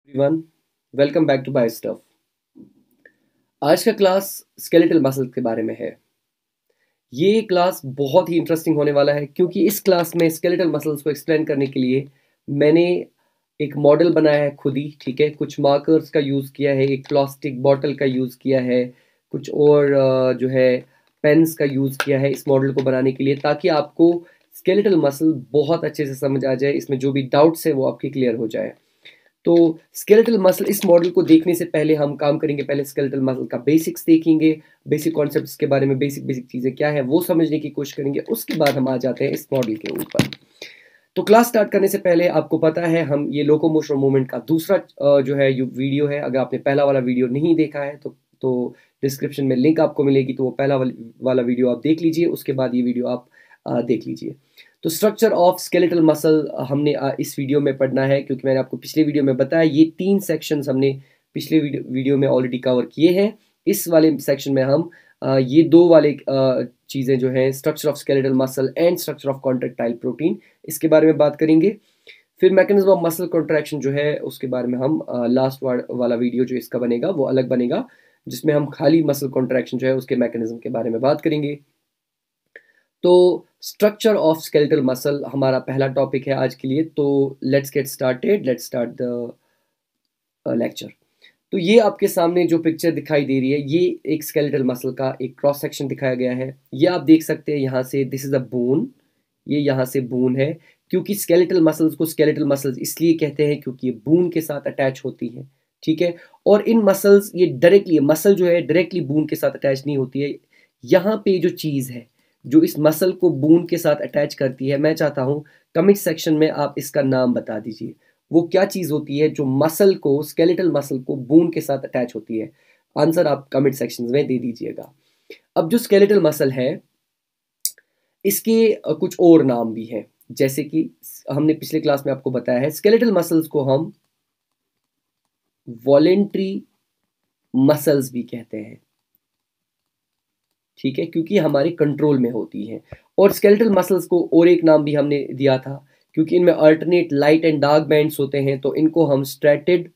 Everyone, welcome back to bio stuff. आज का class skeletal muscles के बारे में है। ये क्लास बहुत ही इंटरेस्टिंग होने वाला है क्योंकि इस क्लास में स्केलेटल मसल्स को एक्सप्लेन करने के लिए मैंने एक मॉडल बनाया है खुद ही। ठीक है, कुछ मार्कर्स का यूज़ किया है, एक प्लास्टिक बॉटल का यूज़ किया है, कुछ और जो है पेन्स का यूज़ किया है इस मॉडल को बनाने के लिए, ताकि आपको स्केलेटल मसल बहुत अच्छे से समझ आ जाए। इसमें जो भी डाउट्स है वो आपके क्लियर हो जाए। तो स्केलेटल मसल इस मॉडल को देखने से पहले हम काम करेंगे, पहले स्केलेटल मसल का बेसिक्स देखेंगे, बेसिक कॉन्सेप्ट्स के बारे में, बेसिक चीज़ें क्या है वो समझने की कोशिश करेंगे। उसके बाद हम आ जाते हैं इस मॉडल के ऊपर। तो क्लास स्टार्ट करने से पहले आपको पता है हम ये लोकोमोशन मूवमेंट का दूसरा जो है वीडियो है। अगर आपने पहला वाला वीडियो नहीं देखा है तो डिस्क्रिप्शन में लिंक आपको मिलेगी, तो वो पहला वाला वीडियो आप देख लीजिए, उसके बाद ये वीडियो आप देख लीजिए। तो स्ट्रक्चर ऑफ स्केलेटल मसल हमने इस वीडियो में पढ़ना है, क्योंकि मैंने आपको पिछले वीडियो में बताया ये 3 सेक्शंस हमने पिछले वीडियो में ऑलरेडी कवर किए हैं। इस वाले सेक्शन में हम ये 2 वाले चीज़ें जो हैं, structure of skeletal muscle and structure of contractile protein, इसके बारे में बात करेंगे। फिर मैकेनिज्म ऑफ मसल कॉन्ट्रैक्शन जो है उसके बारे में हम लास्ट वाला वीडियो जो इसका बनेगा वो अलग बनेगा, जिसमें हम खाली मसल कॉन्ट्रैक्शन जो है उसके मैकेनिज्म के बारे में बात करेंगे। तो स्ट्रक्चर ऑफ स्केलेटल मसल हमारा पहला टॉपिक है आज के लिए। तो let's get started, let's start the lecture. तो ये आपके सामने जो पिक्चर दिखाई दे रही है, ये एक स्केलेटल मसल का एक क्रॉस सेक्शन दिखाया गया है। ये आप देख सकते हैं यहाँ से, दिस इज अ बोन, ये यहाँ से बोन है। क्योंकि स्केलेटल मसल्स को स्केलेटल मसल्स इसलिए कहते हैं क्योंकि ये बोन के साथ अटैच होती हैं। ठीक है, और इन मसल्स ये डायरेक्टली, मसल जो है डायरेक्टली बोन के साथ अटैच नहीं होती है। यहाँ पे जो चीज़ है जो इस मसल को बोन के साथ अटैच करती है, मैं चाहता हूँ कमेंट सेक्शन में आप इसका नाम बता दीजिए। वो क्या चीज़ होती है जो मसल को, स्केलेटल मसल को बोन के साथ अटैच होती है? आंसर आप कमेंट सेक्शन में दे दीजिएगा। अब जो स्केलेटल मसल है इसके कुछ और नाम भी हैं, जैसे कि हमने पिछले क्लास में आपको बताया है, स्केलेटल मसल्स को हम वॉलेंट्री मसल्स भी कहते हैं। ठीक है, क्योंकि हमारे कंट्रोल में होती हैं। और स्केलेटल मसल्स को और एक नाम भी हमने दिया था, क्योंकि इनमें alternate light and dark bands होते हैं, तो इनको हम स्ट्रैटेड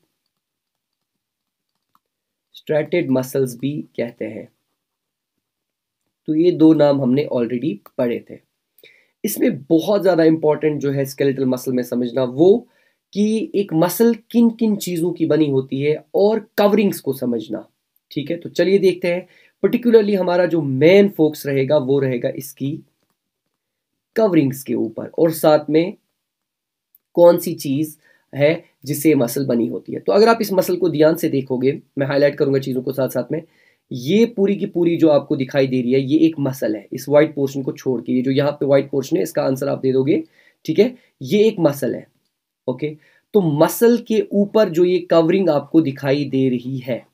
मसल्स भी कहते हैं। तो ये 2 नाम हमने ऑलरेडी पढ़े थे। इसमें बहुत ज़्यादा इंपॉर्टेंट जो है स्केलेटल मसल में समझना वो कि एक मसल किन किन चीज़ों की बनी होती है और कवरिंग्स को समझना। ठीक है, तो चलिए देखते हैं। पर्टिकुलरली हमारा जो मेन फोकस रहेगा वो रहेगा इसकी कवरिंग्स के ऊपर, और साथ में कौन सी चीज़ है जिससे मसल बनी होती है। तो अगर आप इस मसल को ध्यान से देखोगे, मैं हाईलाइट करूंगा चीज़ों को साथ साथ में, ये पूरी की पूरी जो आपको दिखाई दे रही है ये एक मसल है। इस व्हाइट पोर्शन को छोड़ के, ये जो यहाँ पे व्हाइट पोर्शन है इसका आंसर आप दे दोगे। ठीक है, ये एक मसल है। ओके, तो मसल के ऊपर जो ये कवरिंग आपको दिखाई दे रही है,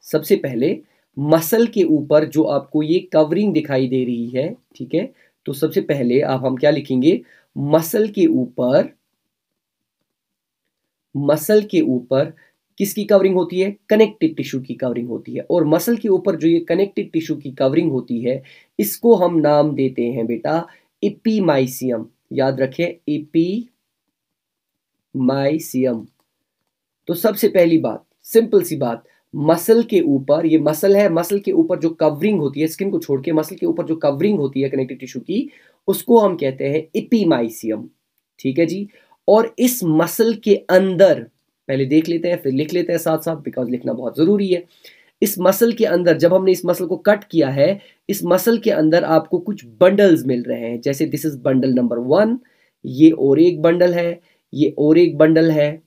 सबसे पहले मसल के ऊपर जो आपको ये कवरिंग दिखाई दे रही है, ठीक है, तो सबसे पहले हम क्या लिखेंगे? मसल के ऊपर किसकी कवरिंग होती है? कनेक्टिव टिश्यू की कवरिंग होती है। और मसल के ऊपर जो ये कनेक्टिव टिश्यू की कवरिंग होती है, इसको हम नाम देते हैं बेटा एपीमाइसियम। याद रखें, एपीमाइसियम। तो सबसे पहली बात, सिंपल सी बात, मसल के ऊपर, ये मसल है, मसल के ऊपर जो कवरिंग होती है, स्किन को छोड़ के मसल के ऊपर जो कवरिंग होती है कनेक्टिव टिश्यू की, उसको हम कहते हैं एपीमाइसियम। ठीक है जी। और इस मसल के अंदर, पहले देख लेते हैं फिर लिख लेते हैं साथ साथ, बिकॉज लिखना बहुत जरूरी है। इस मसल के अंदर, जब हमने इस मसल को कट किया है, इस मसल के अंदर आपको कुछ बंडल्स मिल रहे हैं। जैसे दिस इज बंडल नंबर 1, ये और एक बंडल है, ये और एक बंडल है,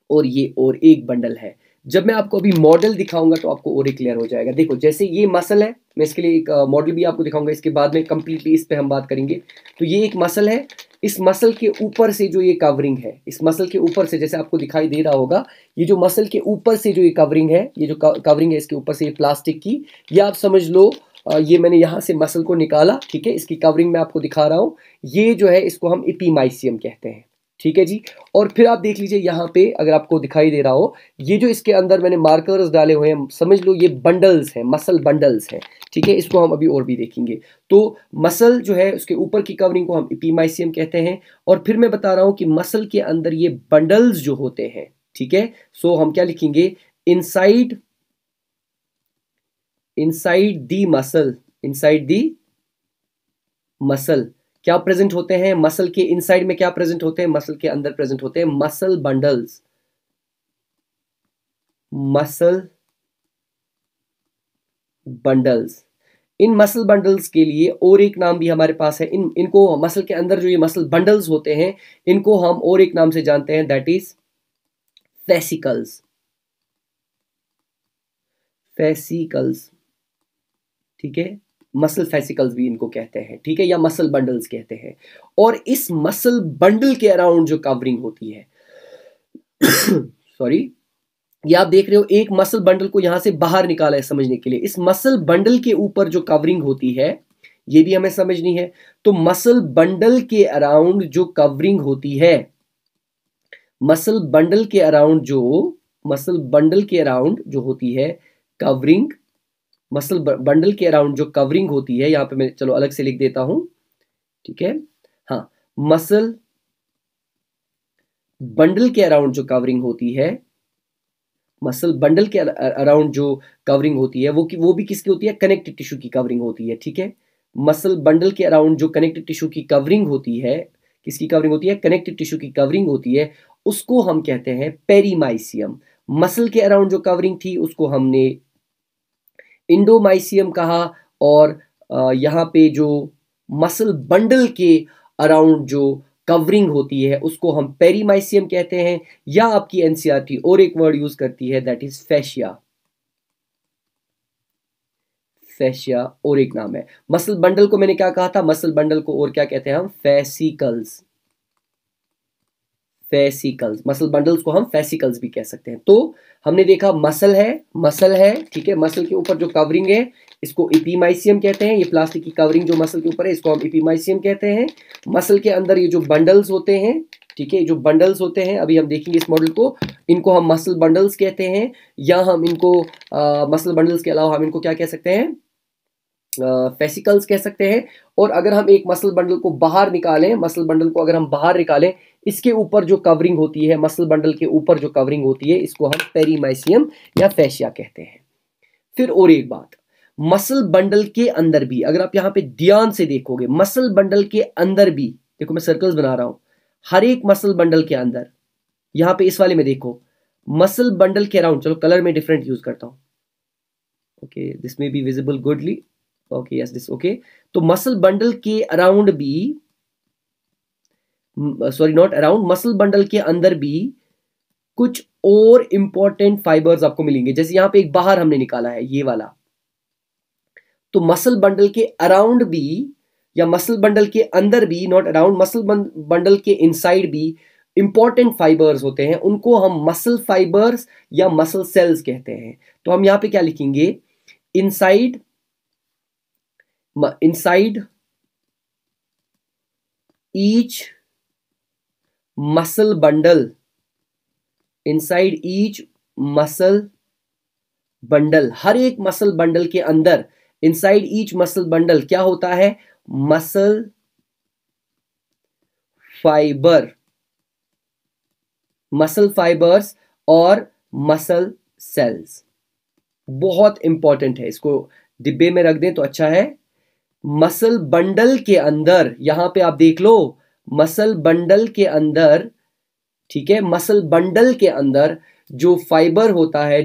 और ये और एक बंडल है। जब मैं आपको अभी मॉडल दिखाऊंगा तो आपको और एक क्लियर हो जाएगा। देखो, जैसे ये मसल है, मैं इसके लिए एक मॉडल भी आपको दिखाऊंगा, इसके बाद में कंप्लीटली इस पे हम बात करेंगे। तो ये एक मसल है, इस मसल के ऊपर से जो ये कवरिंग है, इस मसल के ऊपर से, जैसे आपको दिखाई दे रहा होगा, ये जो मसल के ऊपर से जो ये कवरिंग है, ये जो कवरिंग है इसके ऊपर से, ये प्लास्टिक की, ये आप समझ लो, ये मैंने यहाँ से मसल को निकाला। ठीक है, इसकी कवरिंग मैं आपको दिखा रहा हूँ, ये जो है इसको हम एपीमाइसियम कहते हैं। ठीक है जी। और फिर आप देख लीजिए यहाँ पे, अगर आपको दिखाई दे रहा हो, ये जो इसके अंदर मैंने मार्कर्स डाले हुए हैं, समझ लो ये बंडल्स हैं, मसल बंडल्स हैं। ठीक है, इसको हम अभी और भी देखेंगे। तो मसल जो है उसके ऊपर की कवरिंग को हम एपीमाइसियम कहते हैं। और फिर मैं बता रहा हूँ कि मसल के अंदर ये बंडल्स जो होते हैं, ठीक है, सो हम क्या लिखेंगे, inside the muscle, inside the muscle क्या प्रेजेंट होते हैं, मसल के इनसाइड में क्या प्रेजेंट होते हैं, मसल के अंदर प्रेजेंट होते हैं मसल बंडल्स, मसल बंडल्स। इन मसल बंडल्स के लिए और एक नाम भी हमारे पास है, इनको मसल के अंदर जो ये मसल बंडल्स होते हैं इनको हम और एक नाम से जानते हैं, दैट इज फेसिकल्स, फेसिकल्स, ठीक है, मसल फेसिकल्स भी इनको कहते हैं, ठीक है, या मसल बंडल्स कहते हैं। और इस मसल बंडल के अराउंड जो कवरिंग होती है सॉरी, ये आप देख रहे हो एक मसल बंडल को यहां से बाहर निकाला है समझने के लिए, इस मसल बंडल के ऊपर जो कवरिंग होती है ये भी हमें समझनी है। तो मसल बंडल के अराउंड जो कवरिंग होती है, मसल बंडल के अराउंड जो होती है कवरिंग, मसल बंडल के अराउंड जो कवरिंग होती है, यहां पे मैं चलो अलग से लिख देता हूं, ठीक है, हाँ, मसल बंडल के अराउंड जो कवरिंग होती है, मसल बंडल के अराउंड जो कवरिंग होती है वो भी किसकी होती है, कनेक्टिव टिश्यू की कवरिंग होती है, ठीक है। मसल बंडल के अराउंड जो कनेक्टिव टिश्यू की कवरिंग होती है, किसकी कवरिंग होती है, कनेक्टिव टिश्यू की कवरिंग होती है, उसको हम कहते हैं पेरीमाइसियम। मसल के अराउंड जो कवरिंग थी उसको हमने इंडोमाइसियम कहा, और यहाँ पे जो मसल बंडल के अराउंड जो कवरिंग होती है उसको हम पेरीमाइसियम कहते हैं, या आपकी एनसीईआरटी और एक वर्ड यूज करती है, दैट इज फैशिया, फैशिया और एक नाम है। मसल बंडल को मैंने क्या कहा था, मसल बंडल को और क्या कहते हैं हम, फेसिकल्स, फेसिकल्स, मसल बंडल्स को हम फेसिकल्स भी कह सकते हैं। तो हमने देखा मसल है, ठीक है, मसल के ऊपर जो कवरिंग है इसको इपीमाइसियम कहते हैं, ये प्लास्टिक की कवरिंग जो मसल के ऊपर है इसको हम इपीमाइसियम कहते हैं। मसल के अंदर ये जो बंडल्स होते हैं, ठीक है, जो बंडल्स होते हैं अभी हम देखेंगे इस मॉडल को, इनको हम मसल बंडल्स कहते हैं, या हम इनको मसल बंडल्स के अलावा हम इनको क्या कह सकते हैं, फेसिकल्स कह सकते हैं। और अगर हम एक मसल बंडल को बाहर निकालें, मसल बंडल को अगर हम बाहर निकालें, इसके ऊपर जो कवरिंग होती है, मसल बंडल के ऊपर जो कवरिंग होती है इसको हम पेरीमाइसियम या फैशिया कहते हैं। फिर और एक बात, मसल बंडल के अंदर भी अगर आप यहां पे ध्यान से देखोगे, मसल बंडल के अंदर भी देखो, मैं सर्कल्स बना रहा हूं, हर एक मसल बंडल के अंदर, यहां पे इस वाले में देखो, मसल बंडल के अराउंड, चलो कलर में डिफरेंट यूज करता हूं, ओके दिस में be visible goodly, okay yes this okay. तो मसल बंडल के अराउंड भी, sorry not around, muscle bundle के अंदर भी कुछ और इंपॉर्टेंट फाइबर्स आपको मिलेंगे। जैसे यहां पे एक बाहर हमने निकाला है ये वाला, तो मसल बंडल के अराउंड भी या मसल बंडल के अंदर भी, नॉट अराउंड, मसल बंडल के इनसाइड भी इंपॉर्टेंट फाइबर्स होते हैं, उनको हम मसल फाइबर्स या मसल सेल्स कहते हैं। तो हम यहां पे क्या लिखेंगे, inside each muscle bundle, inside each muscle bundle, हर एक मसल बंडल के अंदर, इनसाइड ईच मसल बंडल क्या होता है, मसल फाइबर, मसल फाइबर्स और मसल सेल्स। बहुत इंपॉर्टेंट है, इसको डिब्बे में रख दें तो अच्छा है। मसल बंडल के अंदर, यहां पे आप देख लो, मसल बंडल के अंदर, ठीक है, मसल बंडल के अंदर जो फाइबर होता है,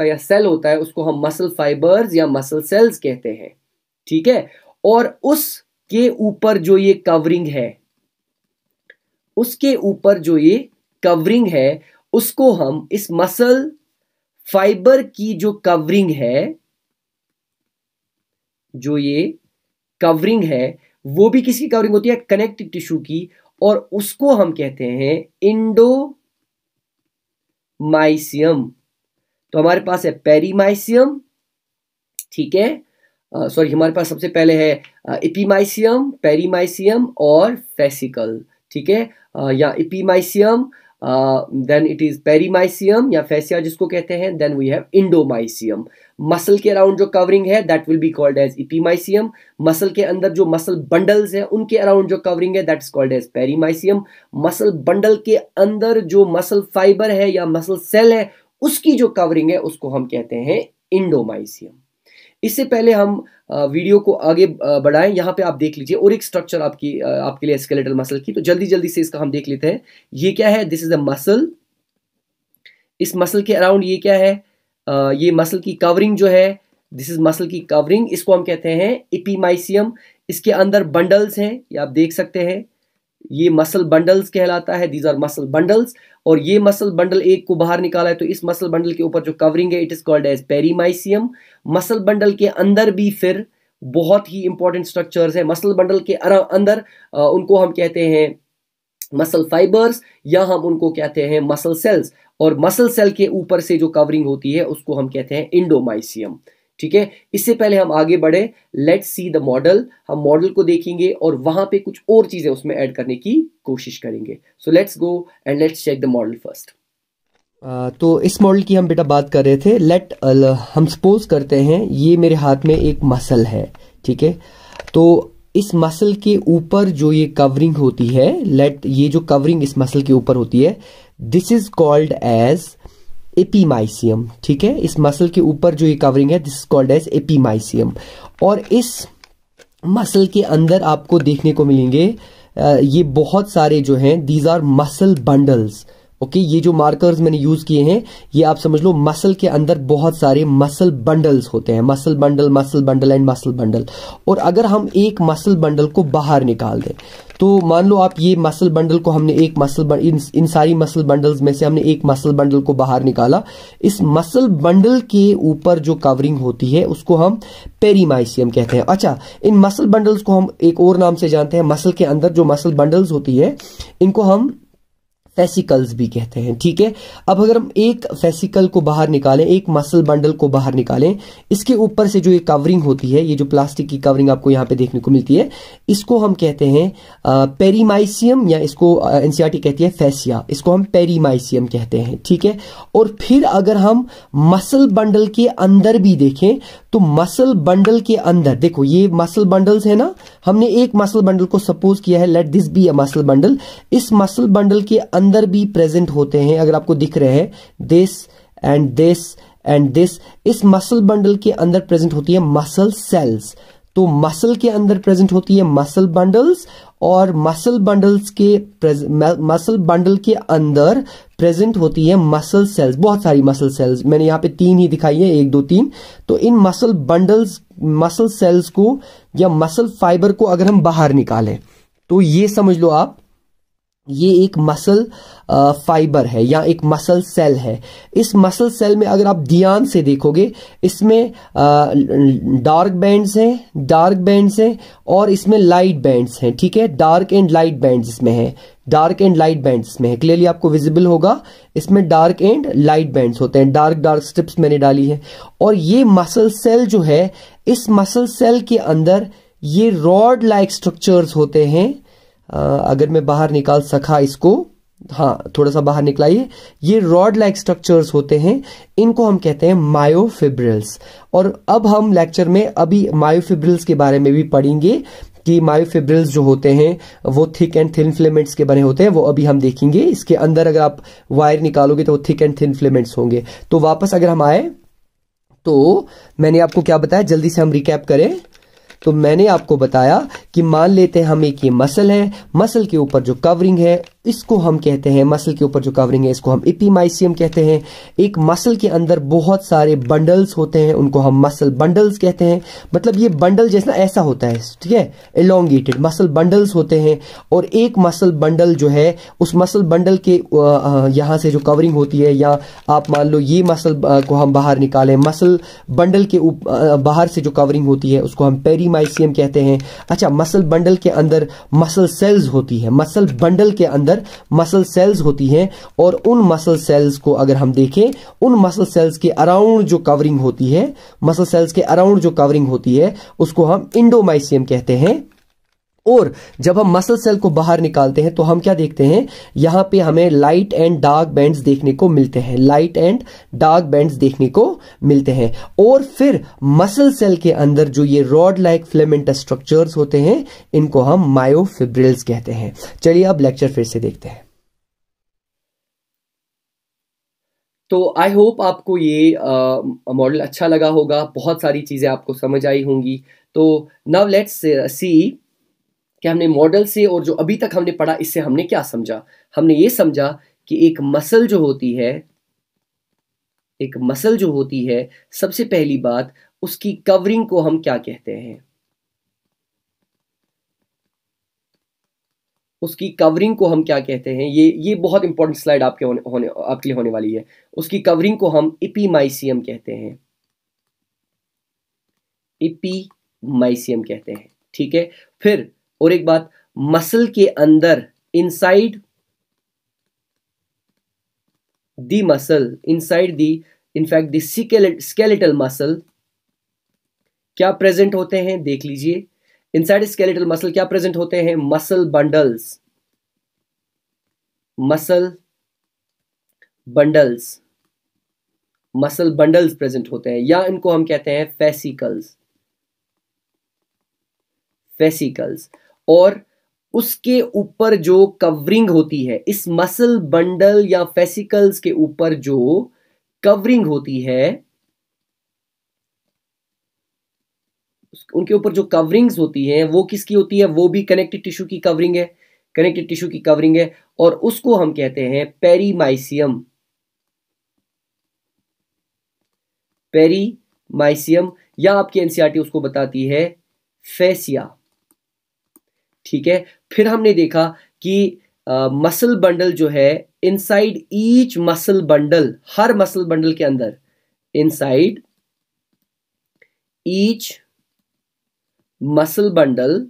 या सेल होता है, उसको हम मसल फाइबर्स या मसल सेल्स कहते हैं, ठीक है। और उसके ऊपर जो ये कवरिंग है, उसके ऊपर जो ये कवरिंग है उसको हम, इस मसल फाइबर की जो कवरिंग है, जो ये कवरिंग है वो भी किसकी कवरिंग होती है, कनेक्टिव टिश्यू की, और उसको हम कहते हैं इंडोमाइसियम। तो हमारे पास है पेरीमाइसियम, ठीक है, सॉरी हमारे पास सबसे पहले है इपीमाइसियम, पेरीमाइसियम और फेसिकल, ठीक है, या epimysium, then it is perimysium या फेसिया जिसको कहते हैं, then we have endomysium. Muscle के अराउंड जो कवरिंग है that will be called as epimysium. Muscle के अंदर जो मसल बंडल्स है उनके अराउंड जो कवरिंग है that is called as perimysium. Muscle bundle के अंदर जो मसल फाइबर है या मसल सेल है उसकी जो कवरिंग है उसको हम कहते हैं इंडोमाइसियम। इससे पहले हम वीडियो को आगे बढ़ाएं, यहाँ पे आप देख लीजिए और एक स्ट्रक्चर आपके लिए स्केलेटल मसल की, तो जल्दी जल्दी से इसका हम देख लेते हैं। ये क्या है? This is a muscle. इस मसल के अराउंड ये क्या है? ये मसल की कवरिंग जो है, दिस इज मसल की कवरिंग, इसको हम कहते हैं इपीमाइसियम। इसके अंदर बंडल्स हैं, ये आप देख सकते हैं, ये मसल बंडल्स कहलाता है, दीज आर मसल बंडल्स। और ये मसल बंडल एक को बाहर निकाला है तो इस मसल बंडल के ऊपर जो कवरिंग है it is called as perimysium. Muscle bundle के अंदर भी फिर बहुत ही इंपॉर्टेंट स्ट्रक्चर्स है। मसल बंडल के अंदर उनको हम कहते हैं मसल फाइबर्स या हम उनको कहते हैं मसल सेल्स। और मसल सेल के ऊपर से जो कवरिंग होती है उसको हम कहते हैं इंडोमाइसियम। ठीक है, इससे पहले हम आगे बढ़े, लेट्स सी द मॉडल। हम मॉडल को देखेंगे और वहां पे कुछ और चीजें उसमें ऐड करने की कोशिश करेंगे। So let's go and let's check the model first. तो इस मॉडल की हम बेटा बात कर रहे थे। हम सपोज करते हैं ये मेरे हाथ में एक मसल है, ठीक है। तो इस मसल के ऊपर जो ये कवरिंग होती है, ये जो कवरिंग इस मसल के ऊपर होती है, this is called as epimysium. ठीक है, इस मसल के ऊपर जो ये कवरिंग है this is called as epimysium. और इस मसल के अंदर आपको देखने को मिलेंगे ये बहुत सारे जो हैं, these are muscle bundles. Okay, ये जो मार्कर्स मैंने यूज किए हैं ये आप समझ लो मसल के अंदर बहुत सारे मसल बंडल्स होते हैं, muscle bundle and muscle bundle. और अगर हम एक मसल बंडल को बाहर निकाल दें, तो मान लो आप ये मसल बंडल को हमने एक इन सारी मसल बंडल्स में से हमने एक मसल बंडल को बाहर निकाला। इस मसल बंडल के ऊपर जो कवरिंग होती है उसको हम पेरीमाइसियम कहते हैं। अच्छा, इन मसल बंडल्स को हम एक और नाम से जानते हैं। मसल के अंदर जो मसल बंडल्स होती है इनको हम फेसिकल्स भी कहते हैं। ठीक है, अब अगर हम एक फेसिकल को बाहर निकालें, एक मसल बंडल को बाहर निकालें, इसके ऊपर से जो ये कवरिंग होती है, ये जो प्लास्टिक की कवरिंग आपको यहां पे देखने को मिलती है, इसको हम कहते हैं पेरीमाइसियम, या इसको एनसीईआरटी कहती है फेसिया, इसको हम पेरीमाइसियम कहते हैं। ठीक है, और फिर अगर हम मसल बंडल के अंदर भी देखें तो मसल बंडल के अंदर देखो ये मसल बंडल्स है ना, हमने एक मसल बंडल को सपोज किया है, late this be a muscle bundle. इस मसल बंडल के अंदर भी प्रेजेंट होते हैं, अगर आपको दिख रहे हैं this and this and this, इस मसल बंडल के अंदर प्रेजेंट होती है मसल सेल्स। तो मसल के अंदर प्रेजेंट होती है मसल बंडल्स और मसल बंडल के अंदर प्रेजेंट होती है मसल सेल्स, बहुत सारी मसल सेल्स। मैंने यहाँ पे 3 ही दिखाई है, 1 2 3। तो इन मसल सेल्स को या मसल फाइबर को अगर हम बाहर निकालें तो ये समझ लो आप ये एक मसल फाइबर है या एक मसल सेल है। इस मसल सेल में अगर आप ध्यान से देखोगे इसमें डार्क बैंड्स हैं और इसमें लाइट बैंड्स हैं। ठीक है, डार्क एंड लाइट बैंड्स इसमें है, क्लियरली आपको विजिबल होगा। इसमें डार्क एंड लाइट बैंड्स होते हैं, डार्क स्ट्रिप्स मैंने डाली है। और ये मसल सेल जो है, इस मसल सेल के अंदर ये रॉड लाइक स्ट्रक्चर्स होते हैं। अगर मैं बाहर निकाल सका इसको, हाँ थोड़ा सा बाहर निकलाइए, ये रॉड लाइक स्ट्रक्चर्स होते हैं, इनको हम कहते हैं मायोफिब्रिल्स। और अब हम लेक्चर में अभी मायोफिब्रिल्स के बारे में भी पढ़ेंगे कि मायोफिब्रिल्स जो होते हैं वो थिक एंड थिन फिलामेंट्स के बने होते हैं, वो अभी हम देखेंगे। इसके अंदर अगर आप वायर निकालोगे तो वो थिक एंड थिन फिलामेंट्स होंगे। तो वापस अगर हम आए तो मैंने आपको क्या बताया, जल्दी से हम रिकैप करें। तो मैंने आपको बताया कि मान लेते हैं हम एक ये मसल है, मसल के ऊपर जो कवरिंग है इसको हम कहते हैं, मसल के ऊपर जो कवरिंग है इसको हम एपीमाइसियम कहते हैं। एक मसल के अंदर बहुत सारे बंडल्स होते हैं, उनको हम मसल बंडल्स कहते हैं। मतलब ये बंडल जैसा ऐसा होता है, ठीक है, एलोंगेटेड मसल बंडल्स होते हैं। और एक मसल बंडल जो है, उस मसल बंडल के यहां से जो कवरिंग होती है, या आप मान लो ये मसल को हम बाहर निकालें, मसल बंडल के बाहर से जो कवरिंग होती है उसको हम पेरीमाइसियम कहते हैं। अच्छा, मसल बंडल के अंदर मसल सेल्स होती है, मसल बंडल के अंदर मसल सेल्स होती हैं। और उन मसल सेल्स को अगर हम देखें, उन मसल सेल्स के अराउंड जो कवरिंग होती है, मसल सेल्स के अराउंड जो कवरिंग होती है उसको हम इंडोमाइसियम कहते हैं। और जब हम मसल सेल को बाहर निकालते हैं तो हम क्या देखते हैं, यहां पे हमें लाइट एंड डार्क बैंड्स देखने को मिलते हैं, लाइट एंड डार्क बैंड्स देखने को मिलते हैं। और फिर मसल सेल के अंदर जो ये रॉड लाइक फिलामेंटस स्ट्रक्चर्स होते हैं, इनको हम मायोफिब्रिल्स कहते हैं। चलिए अब लेक्चर फिर से देखते हैं। तो आई होप आपको ये मॉडल अच्छा लगा होगा, बहुत सारी चीजें आपको समझ आई होंगी। तो नाउ लेट्स सी कि हमने मॉडल से और जो अभी तक हमने पढ़ा इससे हमने क्या समझा। हमने ये समझा कि एक मसल जो होती है, सबसे पहली बात, उसकी कवरिंग को हम क्या कहते हैं, उसकी कवरिंग को हम क्या कहते हैं। ये बहुत इंपॉर्टेंट स्लाइड आपके आपके लिए होने वाली है। उसकी कवरिंग को हम एपीमाइसियम कहते हैं, एपीमाइसियम कहते हैं, ठीक है। फिर और एक बात, मसल के अंदर inside the muscle, inside the in fact the skeletal muscle क्या प्रेजेंट होते हैं, देख लीजिए। इनसाइड स्केलेटल मसल क्या प्रेजेंट होते हैं, muscle bundles, muscle bundles present होते हैं, या इनको हम कहते हैं फेसिकल्स। और उसके ऊपर जो कवरिंग होती है, इस मसल बंडल या फेसिकल्स के ऊपर जो कवरिंग होती है, उनके ऊपर जो कवरिंग्स होती हैं वो किसकी होती है, वो भी कनेक्टिव टिश्यू की कवरिंग है, और उसको हम कहते हैं पेरीमाइसियम, या आपकी एनसीईआरटी उसको बताती है फेसिया, ठीक है। फिर हमने देखा कि मसल बंडल जो है, इनसाइड ईच मसल बंडल, हर मसल बंडल के अंदर, inside each muscle bundle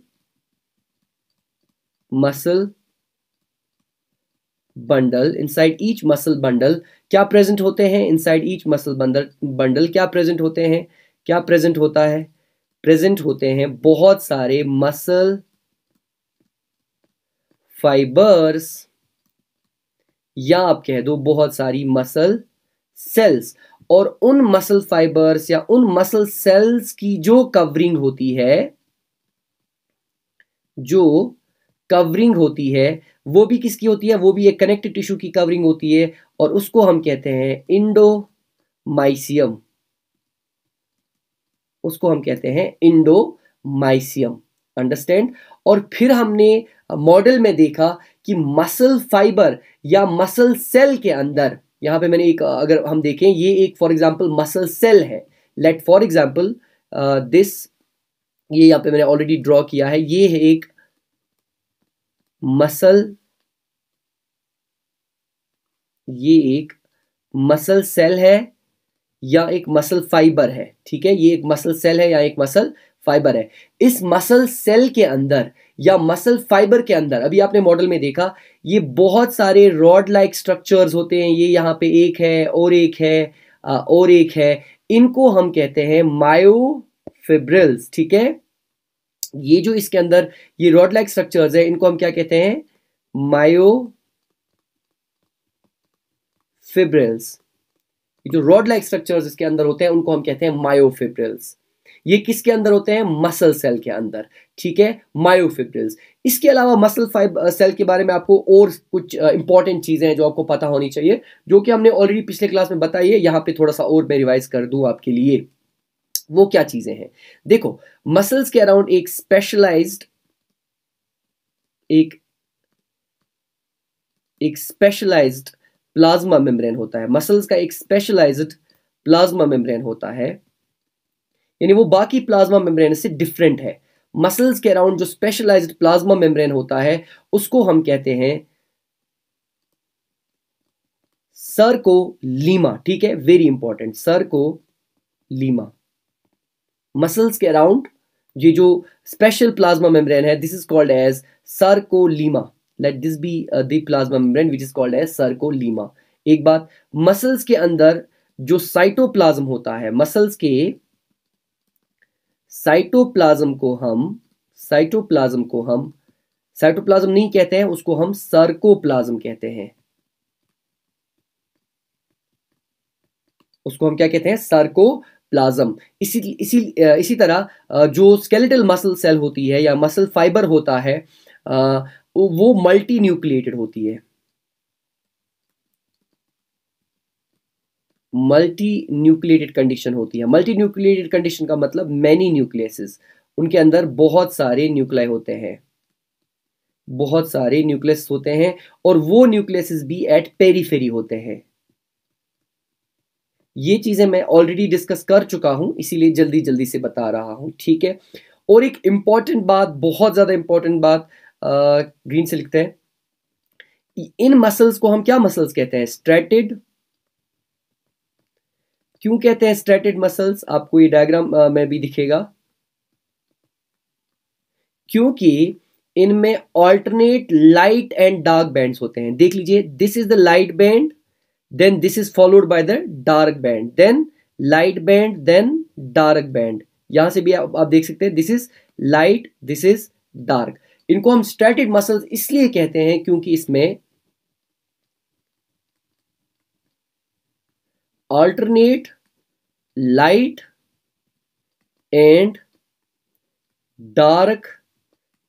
inside each muscle bundle क्या प्रेजेंट होते हैं, इनसाइड ईच मसल बंडल क्या प्रेजेंट होते हैं, क्या प्रेजेंट होता है, प्रेजेंट होते हैं बहुत सारे मसल फाइबर्स, या आप कह दो बहुत सारी मसल सेल्स। और उन मसल फाइबर्स या उन मसल सेल्स की जो कवरिंग होती है वो भी किसकी होती है, वो भी एक कनेक्टिव टिश्यू की कवरिंग होती है, और उसको हम कहते हैं इंडोमाइसियम, अंडरस्टैंड। और फिर हमने मॉडल में देखा कि मसल फाइबर या मसल सेल के अंदर, यहां पे मैंने एक, अगर हम देखें, ये एक फॉर एग्जांपल मसल सेल है, लेट फॉर एग्जांपल दिस, ये यहां पे मैंने ऑलरेडी ड्रॉ किया है, ये है एक मसल सेल है या एक मसल फाइबर है, ठीक है। ये एक मसल सेल है या एक मसल फाइबर है। इस मसल सेल के अंदर या मसल फाइबर के अंदर, अभी आपने मॉडल में देखा, ये बहुत सारे रॉड लाइक स्ट्रक्चर्स होते हैं। ये यहाँ पे एक है और एक है और एक है, इनको हम कहते हैं मायोफिब्रिल्स, ठीक है। ये जो इसके अंदर ये रॉड लाइक स्ट्रक्चर्स है, इनको हम क्या कहते हैं, मायोफिब्रिल्स। जो रॉड लाइक स्ट्रक्चर्स इसके अंदर होते हैं उनको हम कहते हैं मायोफिब्रिल्स। ये किसके अंदर होते हैं, मसल सेल के अंदर, ठीक है, मायोफिब्रिल्स। इसके अलावा मसल फाइबर सेल के बारे में आपको और कुछ इंपॉर्टेंट चीजें हैं जो आपको पता होनी चाहिए, जो कि हमने ऑलरेडी पिछले क्लास में बताई है। यहां पे थोड़ा सा और मैं रिवाइज कर दूं आपके लिए, वो क्या चीजें हैं। देखो, मसल्स के अराउंड एक स्पेशलाइज्ड प्लाज्मा मेम्ब्रेन होता है। मसल्स का एक स्पेशलाइज्ड प्लाज्मा मेम्ब्रेन होता है, यानी वो बाकी प्लाज्मा मेम्ब्रेन से डिफरेंट है। मसल्स के अराउंड जो स्पेशलाइज्ड प्लाज्मा मेम्ब्रेन होता है उसको हम कहते हैं सर्कोलीमा, ठीक है, वेरी इंपॉर्टेंट, सर्कोलीमा। मसल्स के अराउंड ये जो स्पेशल प्लाज्मा मेम्ब्रेन है, this is called as sarcolemma. Let this be the plasma membrane which is called as sarcolemma. एक बात, मसल्स के अंदर जो साइटोप्लाज्म होता है, मसल्स के साइटोप्लाज्म को हम साइटोप्लाज्म को हम साइटोप्लाज्म नहीं कहते हैं, उसको हम सर्कोप्लाज्म कहते हैं। उसको हम क्या कहते हैं? सर्कोप्लाज्म। इसी तरह जो स्केलेटल मसल सेल होती है या मसल फाइबर होता है वो मल्टी न्यूक्लिएटेड होती है। मल्टी न्यूक्लिएटेड कंडीशन होती है। मल्टी न्यूक्लिएटेड कंडीशन का मतलब मैनी न्यूक्लियसेस, उनके अंदर बहुत सारे न्यूक्लियाई होते हैं, बहुत सारे न्यूक्लियस होते हैं, और वो न्यूक्लियसेस भी एट पेरीफेरी होते हैं। ये चीजें मैं ऑलरेडी डिस्कस कर चुका हूं, इसीलिए जल्दी जल्दी से बता रहा हूं, ठीक है। और एक इंपॉर्टेंट बात, बहुत ज्यादा इंपॉर्टेंट बात, ग्रीन से लिखते हैं, इन मसल्स को हम क्या मसल्स कहते हैं? स्ट्रेटेड। क्यों कहते हैं स्ट्रेटेड मसल्स? आपको ये डायग्राम में भी दिखेगा। क्योंकि इनमें alternate light and dark bands होते हैं। देख लीजिए, this is the light band, then this is followed by the dark band, then light band, then dark band. यहां से भी आप देख सकते हैं, this is light, this is dark. इनको हम स्ट्रेटेड मसल्स इसलिए कहते हैं क्योंकि इसमें alternate light and dark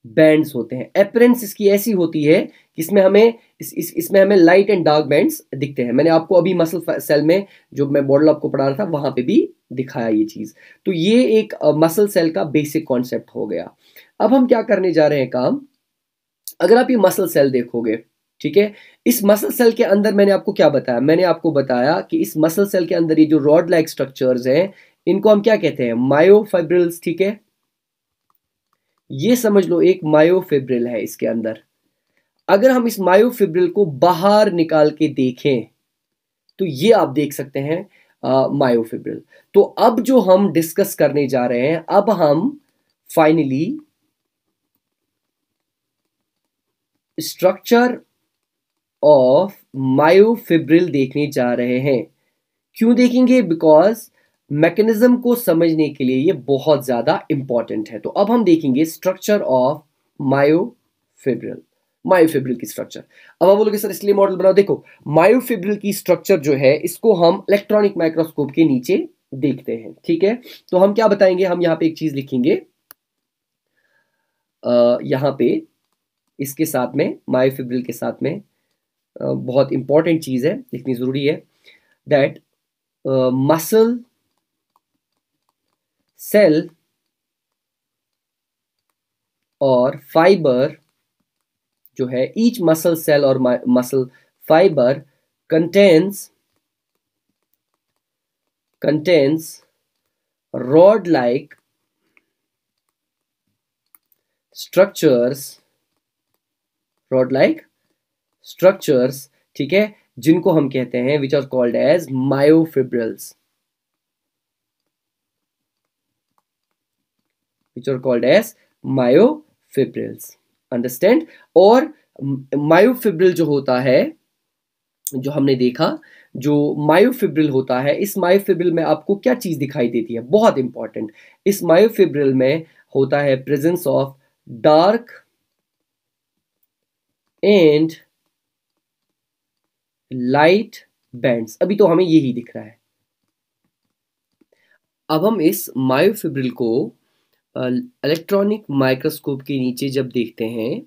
bands होते हैं। अपीयरेंस इसकी ऐसी होती है कि इसमें हमें लाइट एंड डार्क बैंड्स दिखते हैं। मैंने आपको अभी मसल सेल में जो मैं मॉडल आपको पढ़ा रहा था वहां पे भी दिखाया ये चीज। तो ये एक मसल सेल का बेसिक कॉन्सेप्ट हो गया। अब हम क्या करने जा रहे हैं काम, अगर आप ये मसल सेल देखोगे, ठीक है, इस मसल सेल के अंदर मैंने आपको क्या बताया? मैंने आपको बताया कि इस मसल सेल के अंदर ये जो रॉड लाइक स्ट्रक्चर्स हैं, इनको हम क्या कहते हैं? मायोफिब्रिल्स, ठीक है। ये समझ लो एक मायोफिब्रिल है इसके अंदर। अगर हम इस मायोफिब्रिल को बाहर निकाल के देखें तो ये आप देख सकते हैं मायोफिब्रिल। तो अब जो हम डिस्कस करने जा रहे हैं, अब हम फाइनली स्ट्रक्चर ऑफ मायोफिब्रिल देखने जा रहे हैं। क्यों देखेंगे? बिकॉज मैकेनिज्म को समझने के लिए ये बहुत ज्यादा इंपॉर्टेंट है। तो अब हम देखेंगे स्ट्रक्चर ऑफ मायोफिब्रिल, मायोफिब्रिल की स्ट्रक्चर। अब आप बोलोगे सर इसलिए मॉडल बनाओ। देखो, मायोफिब्रिल की स्ट्रक्चर जो है इसको हम इलेक्ट्रॉनिक माइक्रोस्कोप के नीचे देखते हैं, ठीक है। तो हम क्या बताएंगे, हम यहां पे एक चीज लिखेंगे, यहां पे इसके साथ में, मायोफिब्रिल के साथ में बहुत इंपॉर्टेंट चीज है, लिखनी जरूरी है, दैट मसल सेल और फाइबर जो है, ईच मसल सेल और muscle fibre contains rod like structures, ठीक है, जिनको हम कहते हैं which are called as myofibrils, understand. और मायोफिब्रिल जो होता है, जो हमने देखा, जो मायोफिब्रिल होता है, इस मायोफिब्रिल में आपको क्या चीज दिखाई देती है? बहुत इंपॉर्टेंट, इस मायोफिब्रिल में होता है presence of dark and light bands. अभी तो हमें यही दिख रहा है। अब हम इस मायोफिब्रिल को इलेक्ट्रॉनिक माइक्रोस्कोप के नीचे जब देखते हैं,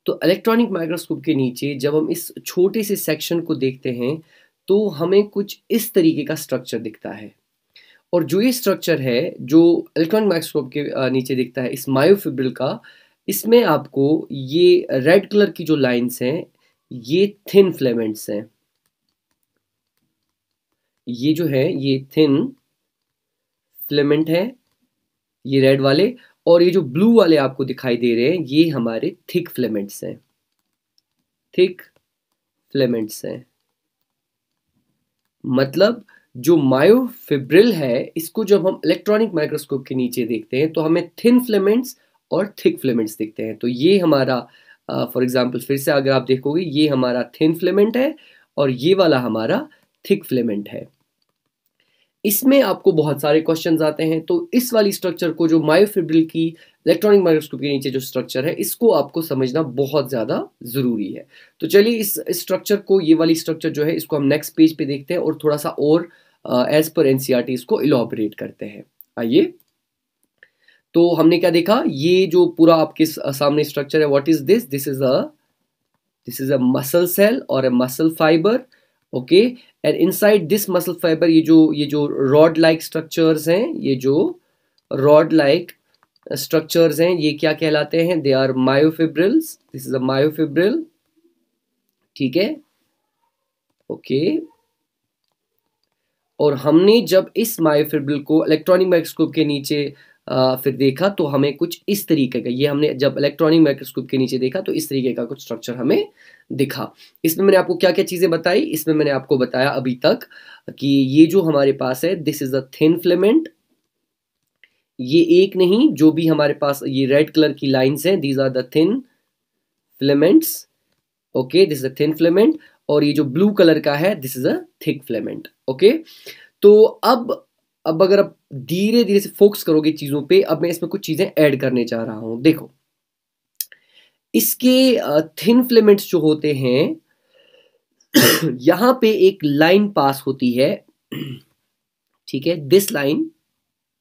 तो इलेक्ट्रॉनिक माइक्रोस्कोप के नीचे जब हम इस छोटे से सेक्शन को देखते हैं तो हमें कुछ इस तरीके का स्ट्रक्चर दिखता है। और जो ये स्ट्रक्चर है जो इलेक्ट्रॉनिक माइक्रोस्कोप के नीचे दिखता है इस मायोफिब्रिल का, इसमें आपको ये रेड कलर की जो लाइंस हैं ये थिन फिलामेंट्स हैं। ये जो है ये थिन फिलामेंट है, ये रेड वाले, और ये जो ब्लू वाले आपको दिखाई दे रहे हैं ये हमारे थिक फिलामेंट्स हैं, थिक फिलामेंट्स हैं। मतलब जो मायोफिब्रिल है इसको जब हम इलेक्ट्रॉनिक माइक्रोस्कोप के नीचे देखते हैं तो हमें थिन फिलामेंट्स और थिक फिलामेंट्स दिखते हैं। तो ये हमारा फॉर एग्जांपल फिर से अगर आप देखोगे, ये हमारा थिन फिलामेंट है और ये वाला हमारा थिक फिलामेंट है। इसमें आपको बहुत सारे क्वेश्चंस आते हैं, तो इस वाली स्ट्रक्चर को, जो मायोफिब्रिल की इलेक्ट्रॉनिक माइक्रोस्कोप के नीचे जो स्ट्रक्चर है, इसको आपको समझना बहुत ज़्यादा ज़रूरी है। तो चलिए इस स्ट्रक्चर को, ये वाली स्ट्रक्चर जो है, इसको हम नेक्स्ट पेज पे देखते हैं और थोड़ा सा और एज पर एनसीईआरटी इसको इलॉबरेट करते हैं। आइए, तो हमने क्या देखा, ये जो पूरा आपके सामने स्ट्रक्चर है, what is this, this is a muscle cell और a muscle fibre, okay. And inside this muscle fibre ये जो रॉड लाइक स्ट्रक्चर्स हैं, ये जो रॉड लाइक स्ट्रक्चर्स हैं, ये क्या कहलाते हैं, they are myofibrils, this is a myofibril, ठीक है, ओके। और हमने जब इस मायोफिब्रिल को इलेक्ट्रॉनिक माइक्रोस्कोप के नीचे फिर देखा, तो हमें कुछ इस तरीके का, ये हमने जब इलेक्ट्रॉनिक माइक्रोस्कोप के नीचे देखा तो इस तरीके का कुछ स्ट्रक्चर हमें दिखा। इसमें मैंने आपको क्या क्या चीज़ें बताई, इसमें मैंने आपको बताया अभी तक कि ये जो हमारे पास है, this is a thin filament, ये एक नहीं, जो भी हमारे पास ये रेड कलर की लाइंस हैं, these are the thin filaments, okay, this is a thin filament. और ये जो ब्लू कलर का है, this is a thick filament, okay. तो अब अगर आप धीरे धीरे से फोकस करोगे चीजों पे, अब मैं इसमें कुछ चीजें ऐड करने जा रहा हूं। देखो, इसके थिन फिलामेंट्स जो होते हैं, यहां पे एक लाइन पास होती है, ठीक है, दिस लाइन,